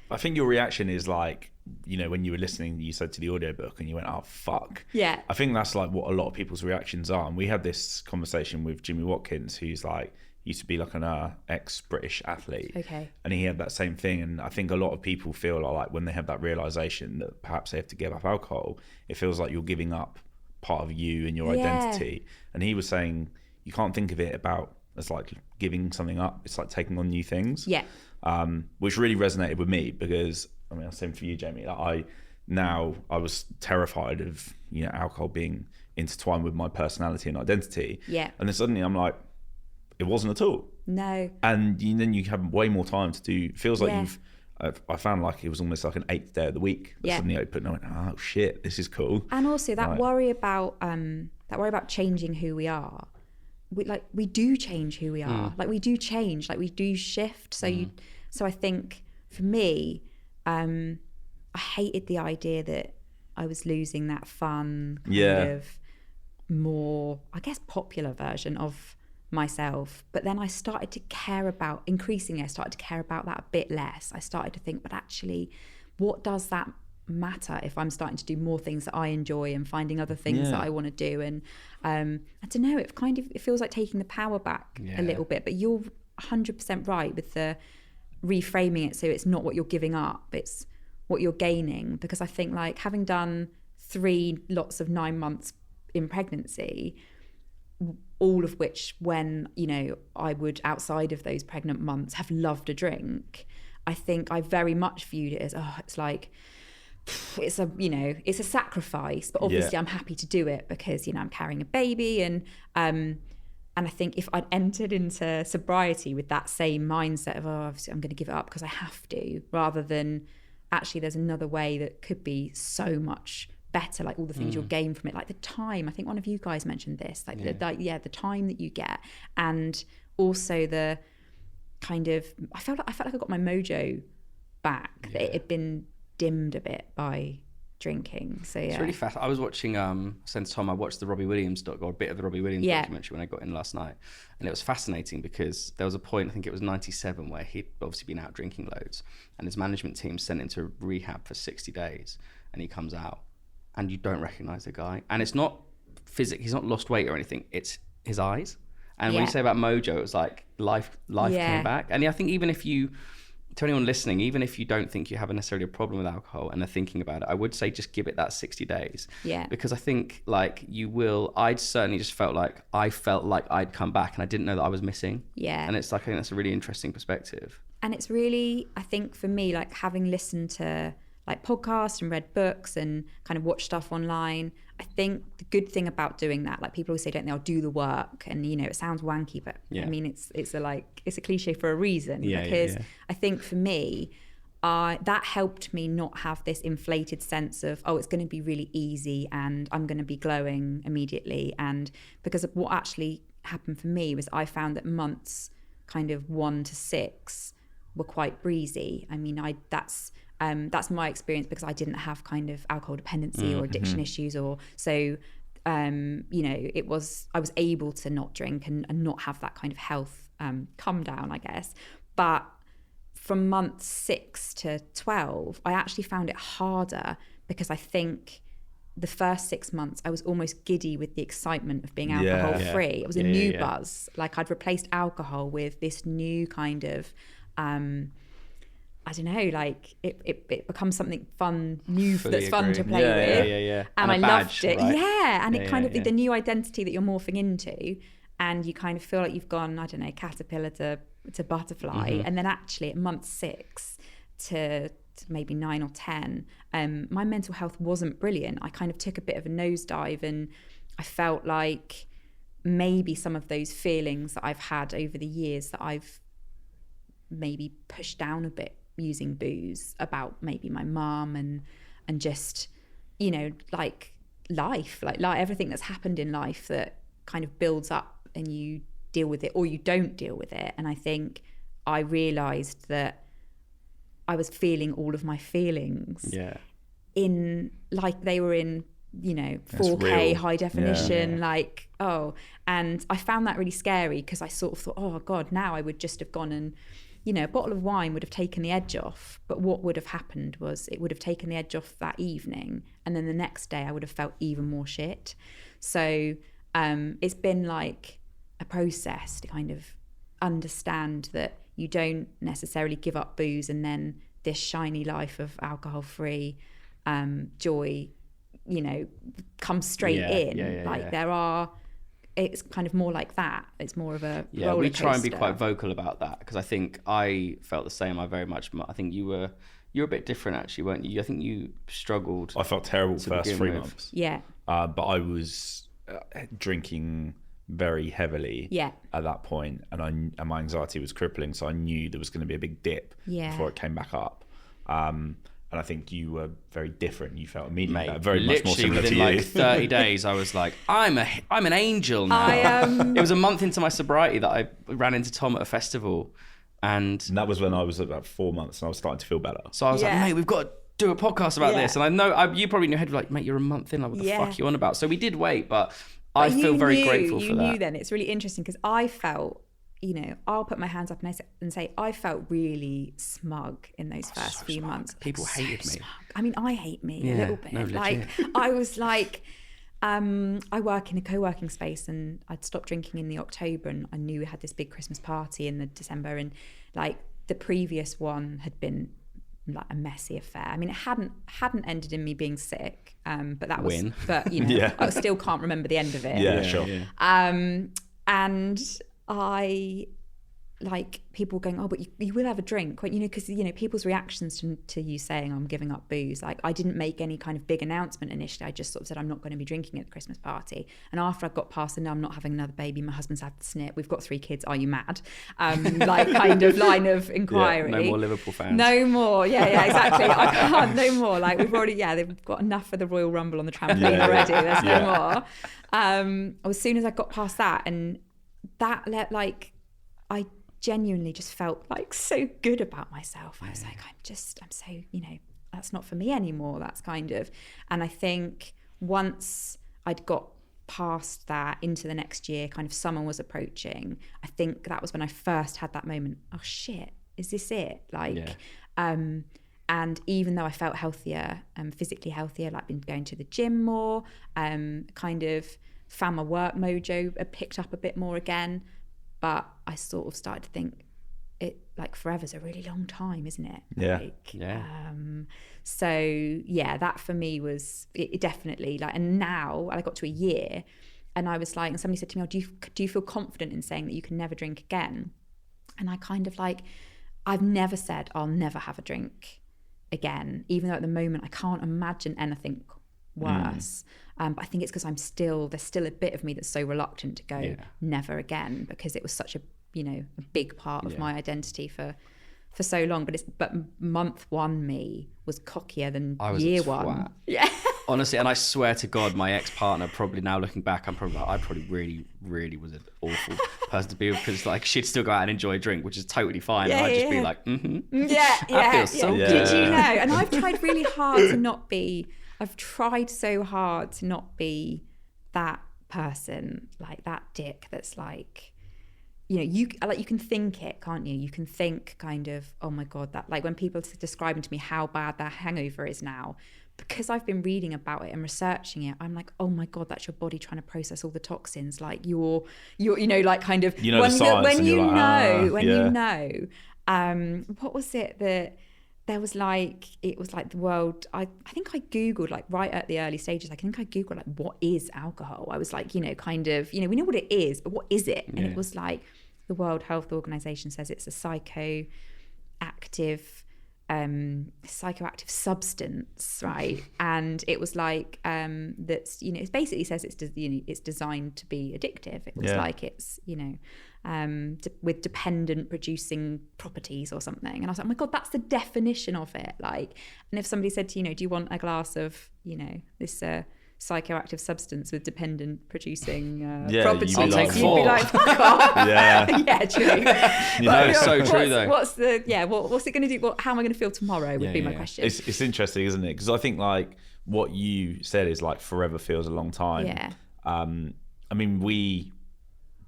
I think your reaction is like, you know, when you were listening, you said to the audiobook and you went, oh, fuck. Yeah. I think that's like what a lot of people's reactions are. And we had this conversation with Jimmy Watkins, who's like, used to be like an ex-British athlete. Okay. And he had that same thing. And I think a lot of people feel like when they have that realization that perhaps they have to give up alcohol, it feels like you're giving up part of you and your identity. And he was saying you can't think of it as like giving something up. It's like taking on new things. Yeah. Which really resonated with me because, I mean, same for you, Jamie. Like I was terrified of, alcohol being intertwined with my personality and identity. Yeah. And then suddenly I'm like, it wasn't at all. No. And then you have way more time to do. It feels like I found like it was almost like an 8th day of the week. Yeah. Suddenly opened and I went, oh shit, this is cool. And also that worry about changing who we are. We do change who we are. Like we do change. Like we do shift. So I think for me, I hated the idea that I was losing that fun kind of more, I guess, popular version of myself. But then I started to care about, increasingly I started to care about that a bit less. I started to think, but actually, what does that matter if I'm starting to do more things that I enjoy and finding other things that I want to do? And I don't know, it feels like taking the power back a little bit. But you're 100% right with the reframing it so it's not what you're giving up, it's what you're gaining. Because I think like having done 3 lots of 9 months in pregnancy, all of which when I would outside of those pregnant months have loved a drink, I think I very much viewed it as it's like it's a sacrifice, but obviously I'm happy to do it because I'm carrying a baby. And I think if I'd entered into sobriety with that same mindset of obviously I'm going to give it up because I have to, rather than actually there's another way that could be so much better, like all the things you'll gain from it, like the time. I think one of you guys mentioned this, like the time that you get, and also the kind of I felt like I got my mojo back. That it had been dimmed a bit by drinking. So it's really fast. I was watching since Tom, I watched the Robbie Williams or a bit of the Robbie Williams documentary when I got in last night, and it was fascinating because there was a point, I think it was 97, where he'd obviously been out drinking loads and his management team sent him to rehab for 60 days and he comes out and you don't recognize the guy, and it's not he's not lost weight or anything, it's his eyes. And when you say about mojo, it was like life came back. And I think even if you, to anyone listening, even if you don't think you have necessarily a problem with alcohol and are thinking about it, I would say just give it that 60 days. Yeah. Because I think like you will, I'd certainly just felt like I'd come back and I didn't know that I was missing. Yeah. And it's like, I think that's a really interesting perspective. And it's really, I think for me, like having listened to like podcasts and read books and kind of watched stuff online, I think the good thing about doing that, like people always say, don't they, I'll do the work, and it sounds wanky, but I mean it's a cliche for a reason, because I think for me that helped me not have this inflated sense of it's going to be really easy and I'm going to be glowing immediately. And because of what actually happened for me was I found that months kind of 1 to 6 were quite breezy. I mean, that's my experience because I didn't have kind of alcohol dependency or addiction issues, or so I was able to not drink and not have that kind of health come down, I guess. But from month 6 to 12, I actually found it harder because I think the first 6 months I was almost giddy with the excitement of being alcohol free. It was a new buzz. Like I'd replaced alcohol with this new kind of I don't know, like it becomes something fun, new that's fun to play with. And I loved it. Right? Yeah. And it kind of the new identity that you're morphing into, and you kind of feel like you've gone, I don't know, caterpillar to butterfly. And then actually at month 6 to maybe 9 or 10, my mental health wasn't brilliant. I kind of took a bit of a nosedive, and I felt like maybe some of those feelings that I've had over the years that I've maybe pushed down a bit using booze, about maybe my mum and just like life, like everything that's happened in life that kind of builds up and you deal with it or you don't deal with it. And I think I realized that I was feeling all of my feelings in like they were in 4K high definition, and I found that really scary because I sort of thought, oh God, now I would just have gone and a bottle of wine would have taken the edge off. But what would have happened was it would have taken the edge off that evening. And then the next day I would have felt even more shit. So it's been like a process to kind of understand that you don't necessarily give up booze and then this shiny life of alcohol-free joy, you know, comes straight in. There are, it's kind of more like that. It's more of a roller we coaster. try and be quite vocal about that, because I think I felt the same. I think you're a bit different actually, weren't you? I think you struggled. I felt terrible the first 3 months. Yeah. But I was drinking very heavily at that point, and my anxiety was crippling, so I knew there was going to be a big dip before it came back up. And I think you were very different. You felt immediately very much more similar to you. Within like 30 days, I was like, I'm an angel now. It was a month into my sobriety that I ran into Tom at a festival, and that was when I was about 4 months, and I was starting to feel better. So I was like, mate, we've got to do a podcast about this. And I know you probably in your head were like, mate, you're a month in. Like, what the fuck are you on about? So we did wait, but I feel very grateful for that. You knew then. It's really interesting because I felt, you know, I'll put my hands up and say I felt really smug in those first few months. People hated me. Smug. I mean, I hate me a little bit. No, like I was like, I work in a co-working space, and I'd stopped drinking in the October, and I knew we had this big Christmas party in the December, and like the previous one had been like a messy affair. I mean, it hadn't ended in me being sick, but that was, but you know, I still can't remember the end of it. Yeah, sure. And I, like, people going, oh, but you will have a drink, you know, because, you know, people's reactions to you saying I'm giving up booze, like, I didn't make any kind of big announcement initially. I just sort of said I'm not going to be drinking at the Christmas party. And after I got past the no, I'm not having another baby, my husband's had the snip, we've got 3 kids, are you mad? Like, kind of line of inquiry. No more Liverpool fans. No more. Yeah, exactly. I can't, no more. Like, we've already, they've got enough for the Royal Rumble on the trampoline already. There's no more. As soon as I got past that, and that like, I genuinely just felt like so good about myself. I was like, I'm so, you know, that's not for me anymore. That's kind of, and I think once I'd got past that into the next year, kind of summer was approaching, I think that was when I first had that moment, oh shit, is this it? Like, and even though I felt healthier, physically healthier, like been going to the gym more, kind of found my work mojo had picked up a bit more again. But I sort of started to think, it like forever's a really long time, isn't it? So that for me was it definitely like. And now I got to a year, and I was like, and somebody said to me, oh, do you feel confident in saying that you can never drink again? And I kind of like, I've never said I'll never have a drink again, even though at the moment I can't imagine anything worse. But I think it's because there's still a bit of me that's so reluctant to go never again, because it was such a, you know, a big part of my identity for so long. But month one me was cockier than year one. Yeah. Honestly, and I swear to God, my ex-partner, probably now looking back, I probably really, really was an awful person to be with, because like she'd still go out and enjoy a drink, which is totally fine. And I'd just be like, that feels so good. Did you know? And I've tried really hard to not be. I've tried so hard to not be that person, like that dick that's like, you know, you can think it, can't you? You can think kind of, oh my God, that, like when people are describing to me how bad their hangover is now, because I've been reading about it and researching it, I'm like, oh my God, that's your body trying to process all the toxins. Like you're you know, like kind of, you know, when you know, what was it that, there was like, it was like the world, I think I Googled like right at the early stages, I think I Googled like, what is alcohol? I was like, you know, kind of, you know, we know what it is, but what is it? And it was like, the World Health Organization says it's a psychoactive substance, right? And it was like, that's, you know, it basically says it's designed to be addictive. It was like it's, you know, with dependent producing properties or something. And I was like, oh my God, that's the definition of it. Like, and if somebody said to you, know, do you want a glass of, you know, this psychoactive substance with dependent producing properties, you'd be like, fuck off. True. You know, it's so true though. What's it going to do? How am I going to feel tomorrow would be my question. It's interesting, isn't it? Because I think like what you said is like forever feels a long time. Yeah. I mean, we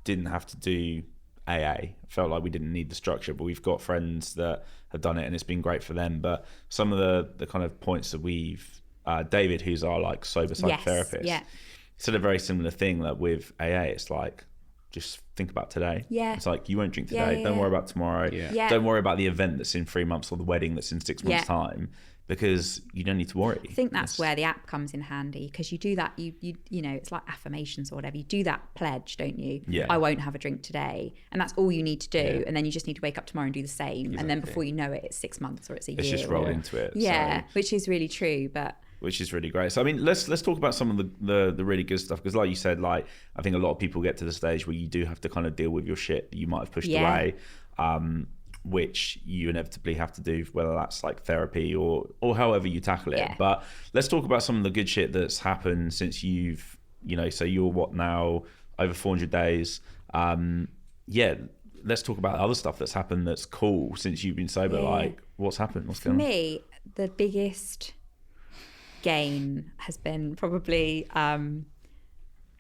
didn't have to do AA. Felt like we didn't need the structure, but we've got friends that have done it and it's been great for them. But some of the kind of points that we've David, who's our like sober psychotherapist, said a very similar thing, that with AA it's like just think about today. Yeah. It's like, you won't drink today. Yeah, Don't yeah. worry about tomorrow. Yeah. Don't worry about the event that's in 3 months or the wedding that's in 6 months' time, because you don't need to worry. I think that's where the app comes in handy, because you do that, you know, it's like affirmations or whatever. You do that pledge, don't you? Yeah. I won't have a drink today. And that's all you need to do. And then you just need to wake up tomorrow and do the same. And then before you know it, it's 6 months or it's a year. It's just roll into it. Yeah, So, which is really true. which is really great. So I mean, let's talk about some of the really good stuff, because like you said, like I think a lot of people get to the stage where you do have to kind of deal with your shit that you might have pushed away, which you inevitably have to do, whether that's like therapy or however you tackle it. But let's talk about some of the good shit that's happened since you've, you know, so you're what now, over 400 days. Let's talk about other stuff that's happened that's cool since you've been sober. Like, what's happened? What's going on? For me, the biggest gain has been probably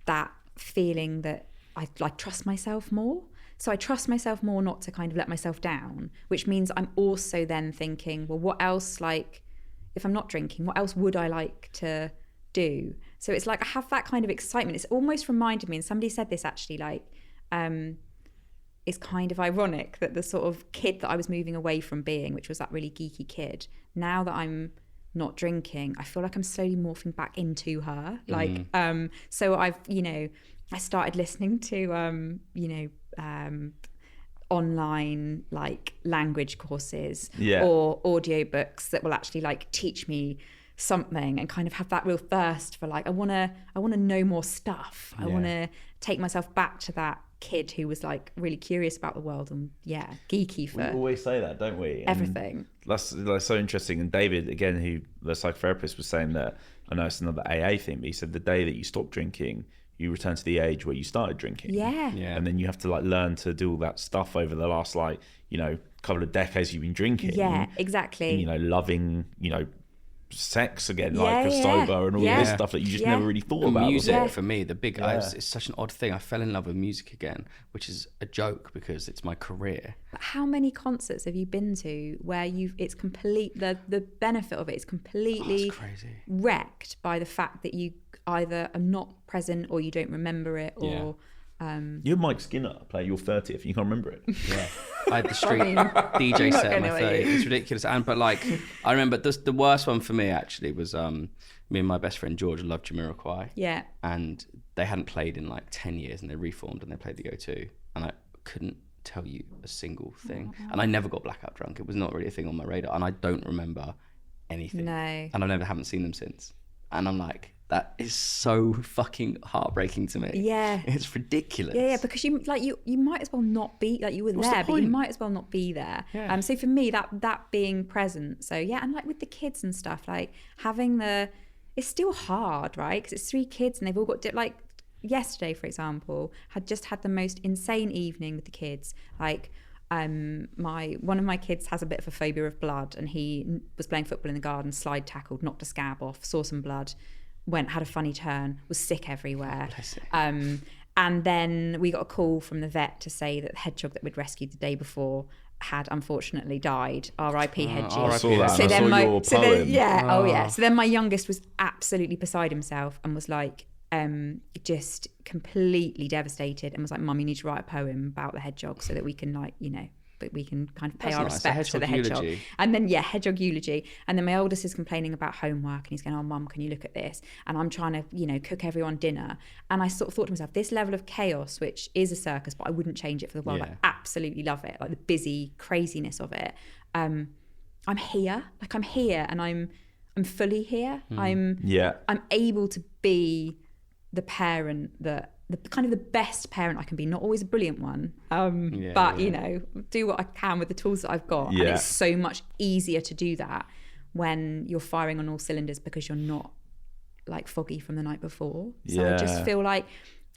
that feeling that I like trust myself more. So I trust myself more not to kind of let myself down, which means I'm also then thinking, well, what else, like, if I'm not drinking, what else would I like to do? So it's like I have that kind of excitement. It's almost reminded me, and somebody said this actually, like, it's kind of ironic that the sort of kid that I was moving away from being, which was that really geeky kid, now that I'm not drinking, I feel like I'm slowly morphing back into her. Like, so I've, you know, I started listening to, online like language courses or audiobooks that will actually like teach me something, and kind of have that real thirst for like, I want to know more stuff. I want to take myself back to that kid who was like really curious about the world and geeky for we always say that, don't we? Everything. That's so interesting. And David, again, who the psychotherapist, was saying that, I know it's another AA thing, but he said the day that you stop drinking, you return to the age where you started drinking. And then you have to like learn to do all that stuff over the last, like, you know, couple of decades you've been drinking. Exactly. And, you know, loving, you know, sex again, like sober, and all this stuff that you just never really thought about. Music for me, the big it's such an odd thing. I fell in love with music again, which is a joke because it's my career. But how many concerts have you been to where it's complete, the benefit of it is completely wrecked by the fact that you either are not present or you don't remember it, or You're Mike Skinner play your 30th, you can't remember it. I had the street DJ set on my 30th. It's ridiculous. But like, I remember the worst one for me actually was me and my best friend George loved Jamiroquai. And they hadn't played in like 10 years, and they reformed and they played the O2, and I couldn't tell you a single thing. And I never got blackout drunk. It was not really a thing on my radar, and I don't remember anything. No. And I haven't seen them since. And I'm like, that is so fucking heartbreaking to me. It's ridiculous. Because you might as well not be, like, you were there, but you might as well not be there. So for me, that being present, so and like with the kids and stuff, like having it's still hard, right? Because it's 3 kids and they've all got like yesterday, for example, had just had the most insane evening with the kids. Like one of my kids has a bit of a phobia of blood, and he was playing football in the garden, slide tackled, knocked a scab off, saw some blood, had a funny turn, was sick everywhere. And then we got a call from the vet to say that the hedgehog that we'd rescued the day before had unfortunately died. R.I.P. hedgehog. I saw that. So I then saw your poem. So then my youngest was absolutely beside himself and was like, just completely devastated, and was like, Mum, you need to write a poem about the hedgehog so that we can, like, you know, but we can kind of pay our respects to the hedgehog. Eulogy. And then hedgehog eulogy. And then my oldest is complaining about homework, and he's going, oh Mum, can you look at this? And I'm trying to, you know, cook everyone dinner. And I sort of thought to myself, this level of chaos, which is a circus, but I wouldn't change it for the world. I absolutely love it, like the busy craziness of it. I'm here, and I'm fully here. I'm able to be the parent that the kind of the best parent I can be, not always a brilliant one, but you know, do what I can with the tools that I've got. And it's so much easier to do that when you're firing on all cylinders because you're not like foggy from the night before. So I just feel like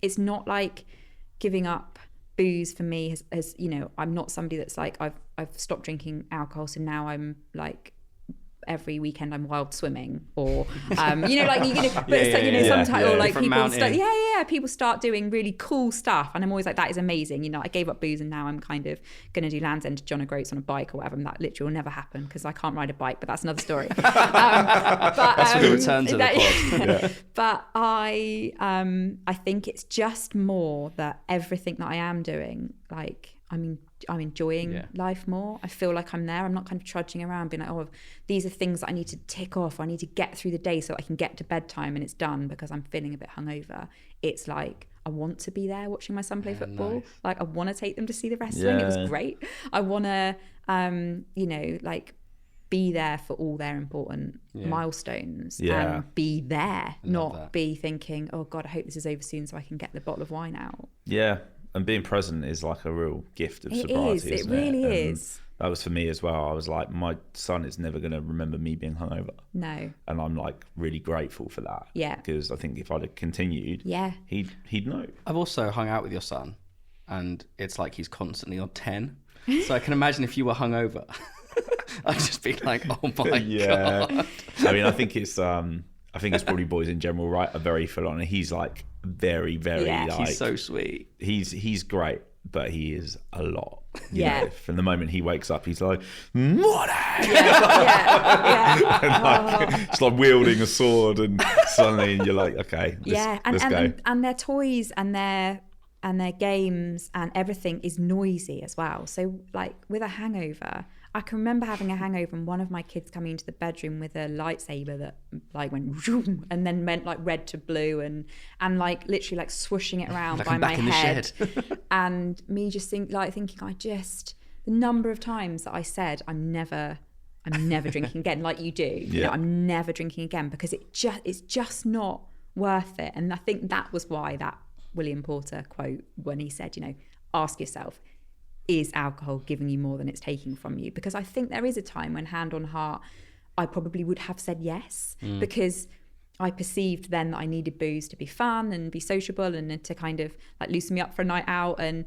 it's not like giving up booze for me has, you know, I'm not somebody that's like, I've stopped drinking alcohol, so now I'm like every weekend I'm wild swimming, or you know, like, you know, but it's like, you know, sometimes, or like people start doing really cool stuff, and I'm always like, that is amazing. You know, I gave up booze and now I'm kind of going to do Land's End to John O'Groats on a bike or whatever, and that literally will never happen because I can't ride a bike, but that's another story. But that's when we return to the pod. But I think it's just more that everything that I am doing, like, I'm enjoying life more. I feel like I'm there. I'm not kind of trudging around being like, oh, these are things that I need to tick off. I need to get through the day so I can get to bedtime and it's done because I'm feeling a bit hungover. It's like, I want to be there watching my son play football. Nice. Like, I want to take them to see the wrestling. It was great. I want to, you know, like, be there for all their important milestones and be there, not be thinking, oh God, I hope this is over soon so I can get the bottle of wine out. Yeah. And being present is like a real gift of sobriety. It really is. That was for me as well. I was like, my son is never going to remember me being hungover. No. And I'm like really grateful for that. Yeah. Because I think if I'd have continued, he'd know. I've also hung out with your son, and it's like he's constantly on 10. So I can imagine if you were hungover, I'd just be like, oh my God. I mean, I think it's probably boys in general, right, are very full on. And he's like very, very like, he's so sweet. He's great, but he is a lot. You know, from the moment he wakes up, he's like, morning! It's like wielding a sword, and suddenly you're like, okay, let's go. And their toys and their games and everything is noisy as well. So like with a hangover, I can remember having a hangover and one of my kids coming into the bedroom with a lightsaber that like went and then went like red to blue and like literally like swooshing it around like by my head. And me just thinking the number of times that I said I'm never drinking again, like you do. You know, I'm never drinking again because it's just not worth it. And I think that was why that William Porter quote when he said, you know, ask yourself, is alcohol giving you more than it's taking from you? Because I think there is a time when, hand on heart, I probably would have said yes, because I perceived then that I needed booze to be fun and be sociable and to kind of like loosen me up for a night out, and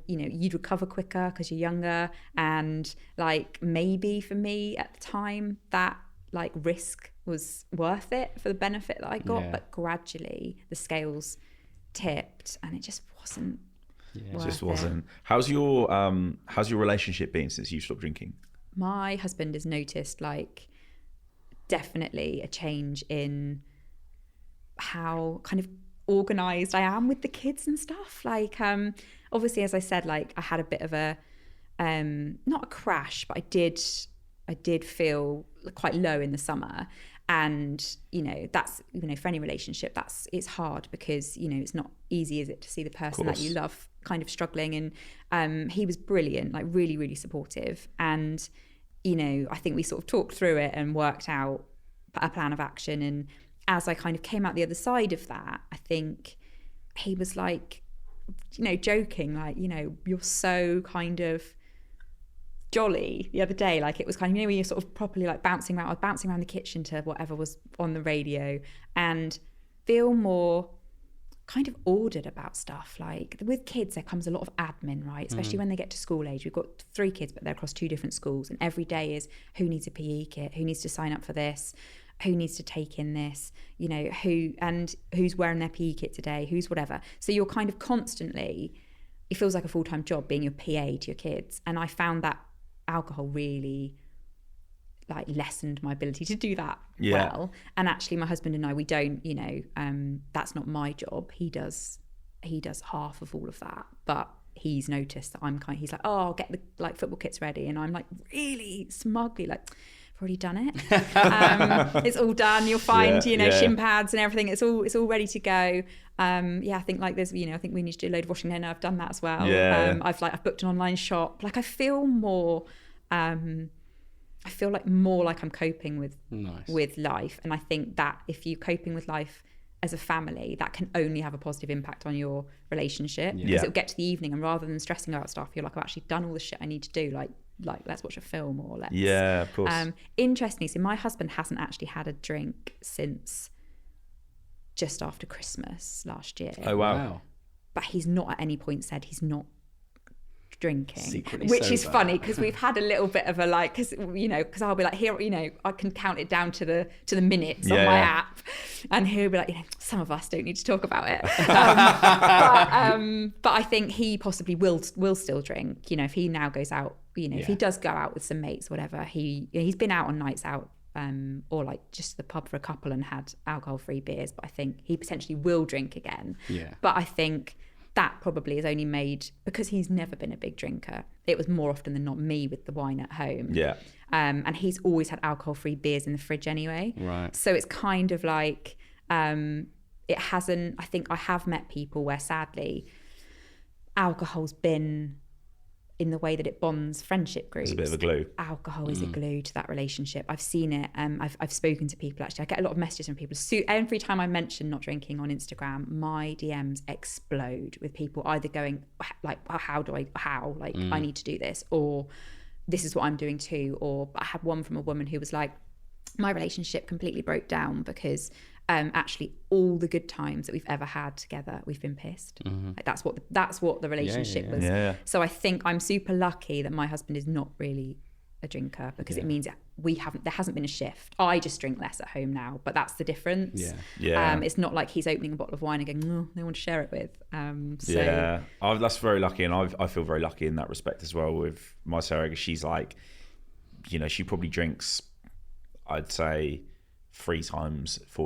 you know, you'd recover quicker because you're younger, and like maybe for me at the time that like risk was worth it for the benefit that I got, but gradually the scales tipped and it just wasn't. It just wasn't. How's your relationship been since you stopped drinking? My husband has noticed like definitely a change in how kind of organized I am with the kids and stuff. Like obviously, as I said, like I had a bit of a not a crash, but I did feel quite low in the summer. And, you know, that's, you know, for any relationship, it's hard because, you know, it's not easy, is it, to see the person that you love kind of struggling. And he was brilliant, like really, really supportive. And, you know, I think we sort of talked through it and worked out a plan of action. And as I kind of came out the other side of that, I think he was like, you know, joking, like, you know, you're so kind of jolly the other day. Like it was kind of, you know, when you're sort of properly like bouncing around the kitchen to whatever was on the radio and feel more kind of ordered about stuff. Like with kids, there comes a lot of admin, right? Especially when they get to school age. We've got 3 kids, but they're across 2 different schools. And every day is who needs a PE kit, who needs to sign up for this, who needs to take in this, you know, who's wearing their PE kit today, who's whatever. So you're kind of constantly, it feels like a full-time job being your PA to your kids. And I found that alcohol really like lessened my ability to do that well. And actually my husband and I, we don't, you know, that's not my job. He does half of all of that, but he's noticed that he's like, oh, I'll get the like football kits ready, and I'm like really smugly like, I've already done it. It's all done. You'll find, you know, shin pads and everything. It's all ready to go. I think like there's, you know, I think we need to do a load of washing there. I've done that as well. I've booked an online shop. Like I feel more, more like I'm coping with life. And I think that if you're coping with life as a family, that can only have a positive impact on your relationship. Because it'll get to the evening, and rather than stressing about stuff, you're like, I've actually done all the shit I need to do. Like let's watch a film, or let's of course. Interestingly, so my husband hasn't actually had a drink since just after Christmas last year. Oh wow. But he's not at any point said he's not drinking, Secretly which is sober. funny because we've had a little bit of a like, because I'll be like, here, I can count it down to the minutes on my app, and he'll be like, some of us don't need to talk about it. But I think he possibly will still drink. If he now goes out, if he does go out with some mates, whatever, he's been out on nights out. Or like just the pub for a couple and had alcohol-free beers, but I think he potentially will drink again. Yeah. But I think that probably is only made because he's never been a big drinker. It was more often than not me with the wine at home. Yeah. And he's always had alcohol-free beers in the fridge anyway. Right. So it's kind of like it hasn't. I think I have met people where sadly alcohol's been, in the way that it bonds friendship groups. It's a bit of a glue. Alcohol is a glue to that relationship. I've seen it. I've spoken to people, actually. I get a lot of messages from people. So every time I mention not drinking on Instagram, my DMs explode with people either going like, I need to do this, or this is what I'm doing too. Or I had one from a woman who was like, my relationship completely broke down because actually all the good times that we've ever had together, we've been pissed. Like that's what the relationship was. Yeah. So I think I'm super lucky that my husband is not really a drinker, because it means there hasn't been a shift. I just drink less at home now, but that's the difference. It's not like he's opening a bottle of wine and going, no one to share it with. That's very lucky, and I feel very lucky in that respect as well with my Sarah. She's like, she probably drinks, I'd say 4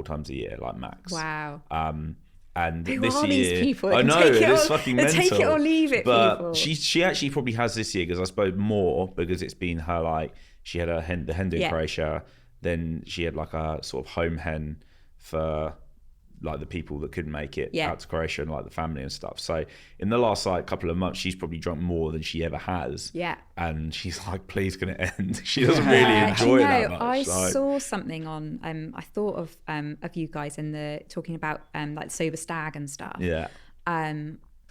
times a year, like max. Wow. And Who this are year, these people? I know it's fucking mental. Take it or leave it, but people. she actually probably has this year, because I suppose more because it's been her, like, she had the hen do in Croatia, then she had like a sort of home hen for like the people that couldn't make it out to Croatia and like the family and stuff. So in the last like couple of months, she's probably drunk more than she ever has. Yeah. And she's like, please, can it end? She doesn't really enjoy it that much. I saw something on, I thought of you guys in the talking about like sober stag and stuff. Yeah.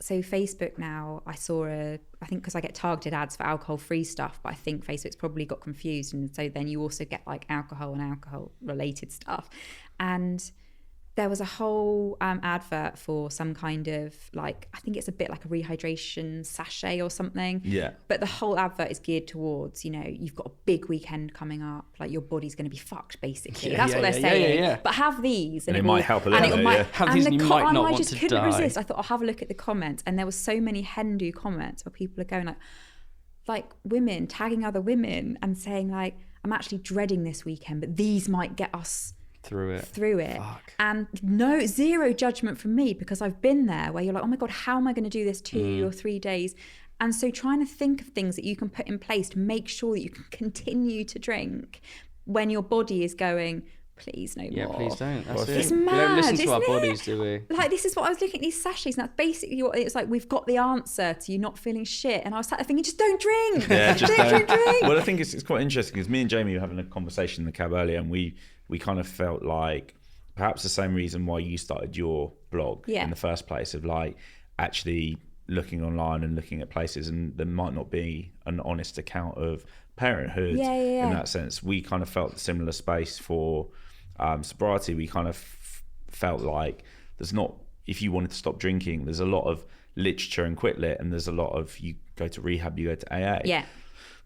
So Facebook now, I saw I think because I get targeted ads for alcohol-free stuff, but I think Facebook's probably got confused. And so then you also get like alcohol and alcohol-related stuff. And there was a whole advert for some kind of like, I think it's a bit like a rehydration sachet or something. Yeah. But the whole advert is geared towards, you've got a big weekend coming up, like your body's going to be fucked basically. That's what they're saying. Yeah. But have these, and it might help a little bit. Have these, and you might not want to die. I just couldn't resist. I thought I'll have a look at the comments, and there were so many Hindu comments where people are going like women tagging other women and saying like, I'm actually dreading this weekend, but these might get us through it. Fuck. And zero judgment from me, because I've been there where you're like, oh my God, how am I going to do this 2 or 3 days? And so trying to think of things that you can put in place to make sure that you can continue to drink when your body is going, please no more. Yeah, please don't. That's it. It's mad, we don't listen to our isn't bodies, it? do we? Like, this is what I was looking at, these sachets, and that's basically what it's like. We've got the answer to you not feeling shit. And I was sat there thinking, just don't drink. Yeah, just don't drink. Well, I think it's quite interesting, because me and Jamie were having a conversation in the cab earlier, and we kind of felt like perhaps the same reason why you started your blog in the first place, of like actually looking online and looking at places, and there might not be an honest account of parenthood in that sense. We kind of felt a similar space for sobriety. We kind of felt like there's not, if you wanted to stop drinking, there's a lot of literature in Quit Lit, and there's a lot of, you go to rehab, you go to AA. Yeah.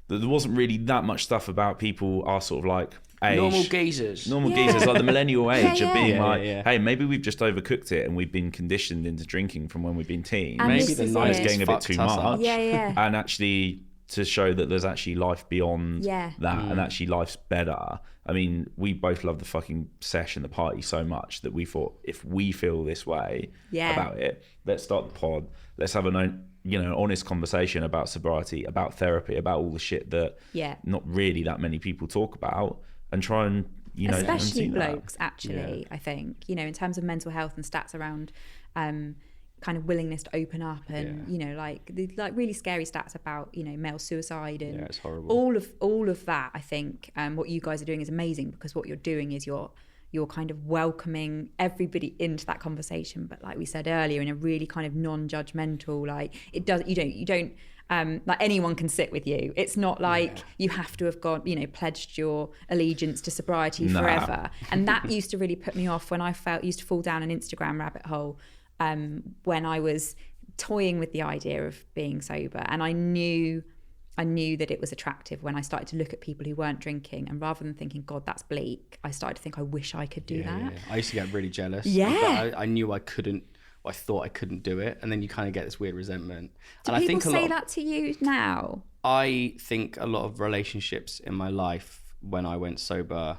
There wasn't really that much stuff about people our sort of like age. Normal geezers, like the millennial age of being hey, maybe we've just overcooked it and we've been conditioned into drinking from when we've been teens. And maybe the night is getting a bit too much. And actually to show that there's actually life beyond that, and actually life's better. I mean, we both love the fucking sesh and the party so much that we thought, if we feel this way about it, let's start the pod. Let's have an honest conversation about sobriety, about therapy, about all the shit that not really that many people talk about, and try and especially blokes actually. I think in terms of mental health and stats around kind of willingness to open up, and like really scary stats about male suicide, and it's horrible. all of that. I think what you guys are doing is amazing, because what you're doing is you're kind of welcoming everybody into that conversation, but like we said earlier, in a really kind of non-judgmental, like you don't like anyone can sit with you. It's not like you have to have pledged your allegiance to sobriety forever. And that used to really put me off when I used to fall down an Instagram rabbit hole when I was toying with the idea of being sober, and I knew that it was attractive when I started to look at people who weren't drinking, and rather than thinking, God, that's bleak, I started to think, I wish I could do that. Yeah. I used to get really jealous. Yeah. I knew I couldn't. I thought I couldn't do it, and then you kind of get this weird resentment. Do and people I think say that to you now? I think a lot of relationships in my life when I went sober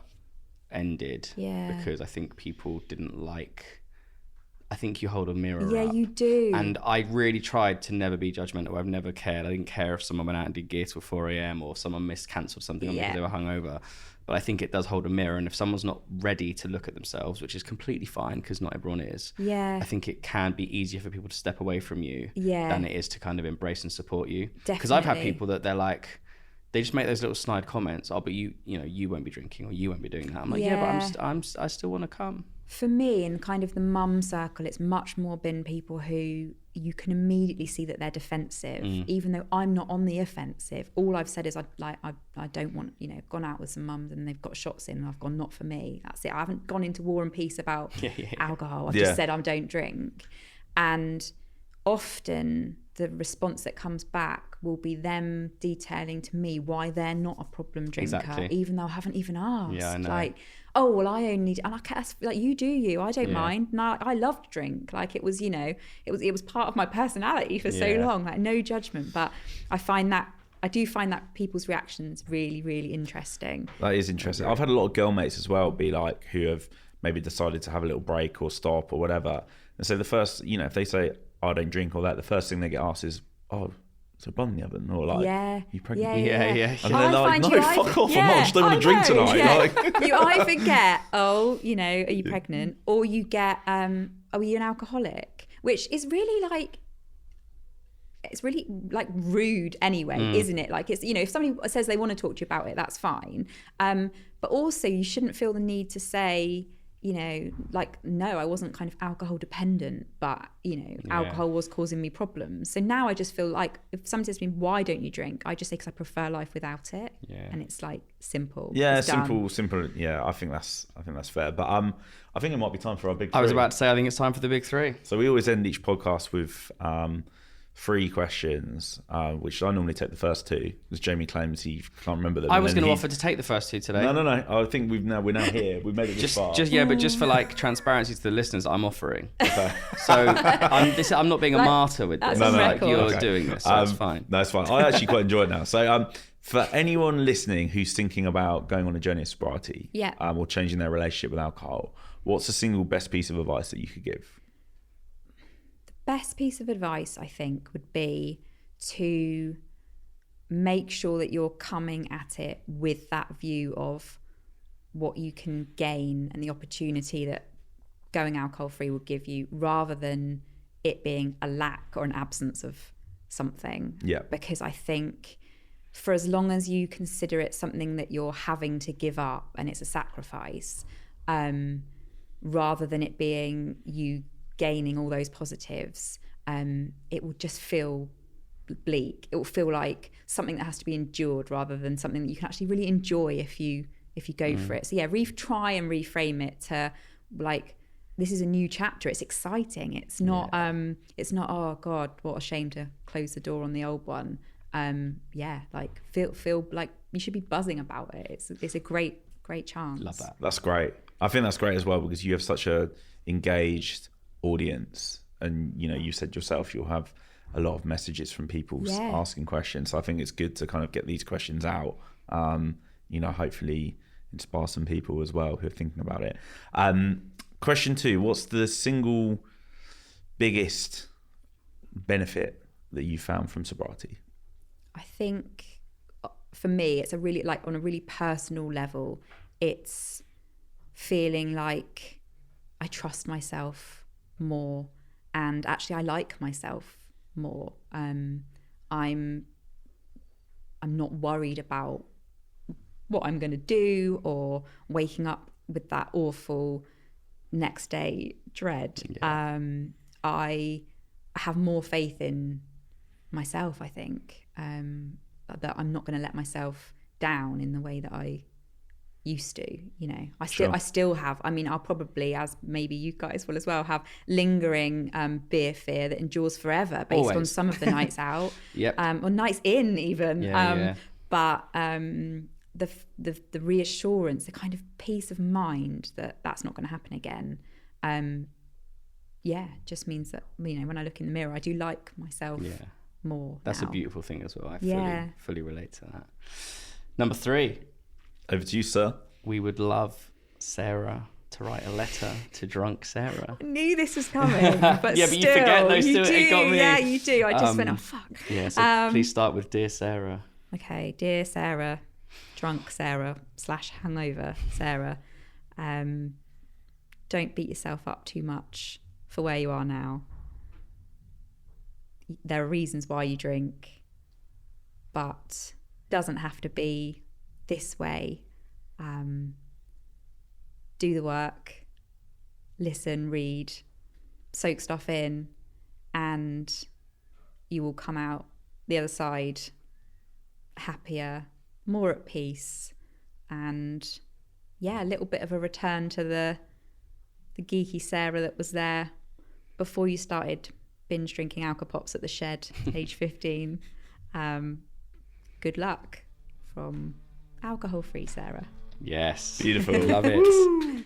ended because I think people didn't like. I think you hold a mirror up. Yeah, you do. And I really tried to never be judgmental. I've never cared. I didn't care if someone went out and did gear till 4 a.m. or if someone cancelled something because they were hungover. But I think it does hold a mirror. And if someone's not ready to look at themselves, which is completely fine because not everyone is, I think it can be easier for people to step away from you than it is to kind of embrace and support you. Because I've had people that they're like, they just make those little snide comments. Oh, but you won't be drinking or you won't be doing that. I'm like, but I still want to come. For me, in kind of the mum circle, it's much more been people who you can immediately see that they're defensive, even though I'm not on the offensive. All I've said is I don't want, I've gone out with some mums and they've got shots in and I've gone, not for me. That's it. I haven't gone into war and peace about alcohol. I've just said I don't drink. And often the response that comes back will be them detailing to me why they're not a problem drinker, even though I haven't even asked. Yeah, I know. Like, oh, well, I only, and I guess, like, you do you, I don't mind. No, I love to drink. Like, it was, it was part of my personality for so long, like no judgment. But I do find that people's reactions really, really interesting. That is interesting. I've had a lot of girl mates as well be like, who have maybe decided to have a little break or stop or whatever. And so the first, if they say, I don't drink or that, the first thing they get asked is, oh, it's a bun in the oven, or like, you pregnant? Yeah. And they're like, no, fuck off, I'm not, I just don't want to drink tonight. Yeah. Like. You either get, are you pregnant? Or you get, are you an alcoholic? Which is really like, it's really like rude anyway, isn't it? Like, it's, if somebody says they want to talk to you about it, that's fine. But also you shouldn't feel the need to say, like, no, I wasn't kind of alcohol dependent, but, alcohol was causing me problems. So now I just feel like if someone says to me, why don't you drink? I just say, because I prefer life without it. Yeah. And it's like simple. Yeah, it's simple. Yeah, I think that's fair. But I think it might be time for our big three. I was about to say, I think it's time for the big three. So we always end each podcast with 3 questions, which I normally take the first 2, because Jamie claims he can't remember them. I was going to offer to take the first 2 today. No. I think we're now here. We've made it this far. But just for like transparency to the listeners, I'm offering. Okay. So I'm not being a martyr with this. You're doing this, so that's fine. No, it's fine. I actually quite enjoy it now. So for anyone listening who's thinking about going on a journey of sobriety, or changing their relationship with alcohol, what's the single best piece of advice that you could give? Best piece of advice, I think, would be to make sure that you're coming at it with that view of what you can gain and the opportunity that going alcohol free will give you, rather than it being a lack or an absence of something. Yeah. Because I think for as long as you consider it something that you're having to give up and it's a sacrifice, rather than it being you gaining all those positives, it will just feel bleak. It will feel like something that has to be endured rather than something that you can actually really enjoy if you go for it. So try and reframe it to like, this is a new chapter. It's exciting. It's not oh God, what a shame to close the door on the old one. Like feel like you should be buzzing about it. It's a great chance. Love that. That's great. I think that's great as well, because you have such a engaged audience, and you said yourself you'll have a lot of messages from people asking questions. So I think it's good to kind of get these questions out, hopefully inspire some people as well who are thinking about it. Question 2, what's the single biggest benefit that you found from sobriety? I think for me, it's a really, like, on a really personal level, it's feeling like I trust myself more, and actually I like myself more. I'm not worried about what I'm going to do or waking up with that awful next day dread. I have more faith in myself, I think, that I'm not going to let myself down in the way that I used to, you know. Sure. I still have, I mean, I'll probably, as maybe you guys will as well, have lingering beer fear that endures forever based on Always. some of the nights out. Yep. Or nights in even. Yeah. But the reassurance, the kind of peace of mind that that's not going to happen again, just means that, you know, when I look in the mirror, I do like myself more. That's now. a beautiful thing as well. I fully relate to that. Number 3. Over to you, sir. We would love Sarah to write a letter to drunk Sarah. I knew this was coming, but Yeah, but still, you forget those you two. do. It got me. Yeah, you do. I just went, oh fuck. Yeah, so please start with Dear Sarah. Okay, dear Sarah, drunk Sarah / hangover Sarah, don't beat yourself up too much for where you are now. There are reasons why you drink, but doesn't have to be this way. Do the work, listen, read, soak stuff in, and you will come out the other side happier, more at peace, and a little bit of a return to the geeky Sarah that was there before you started binge drinking Alka-Pops at the shed, age 15. Good luck from alcohol-free Sarah. Yes. Beautiful. Love it.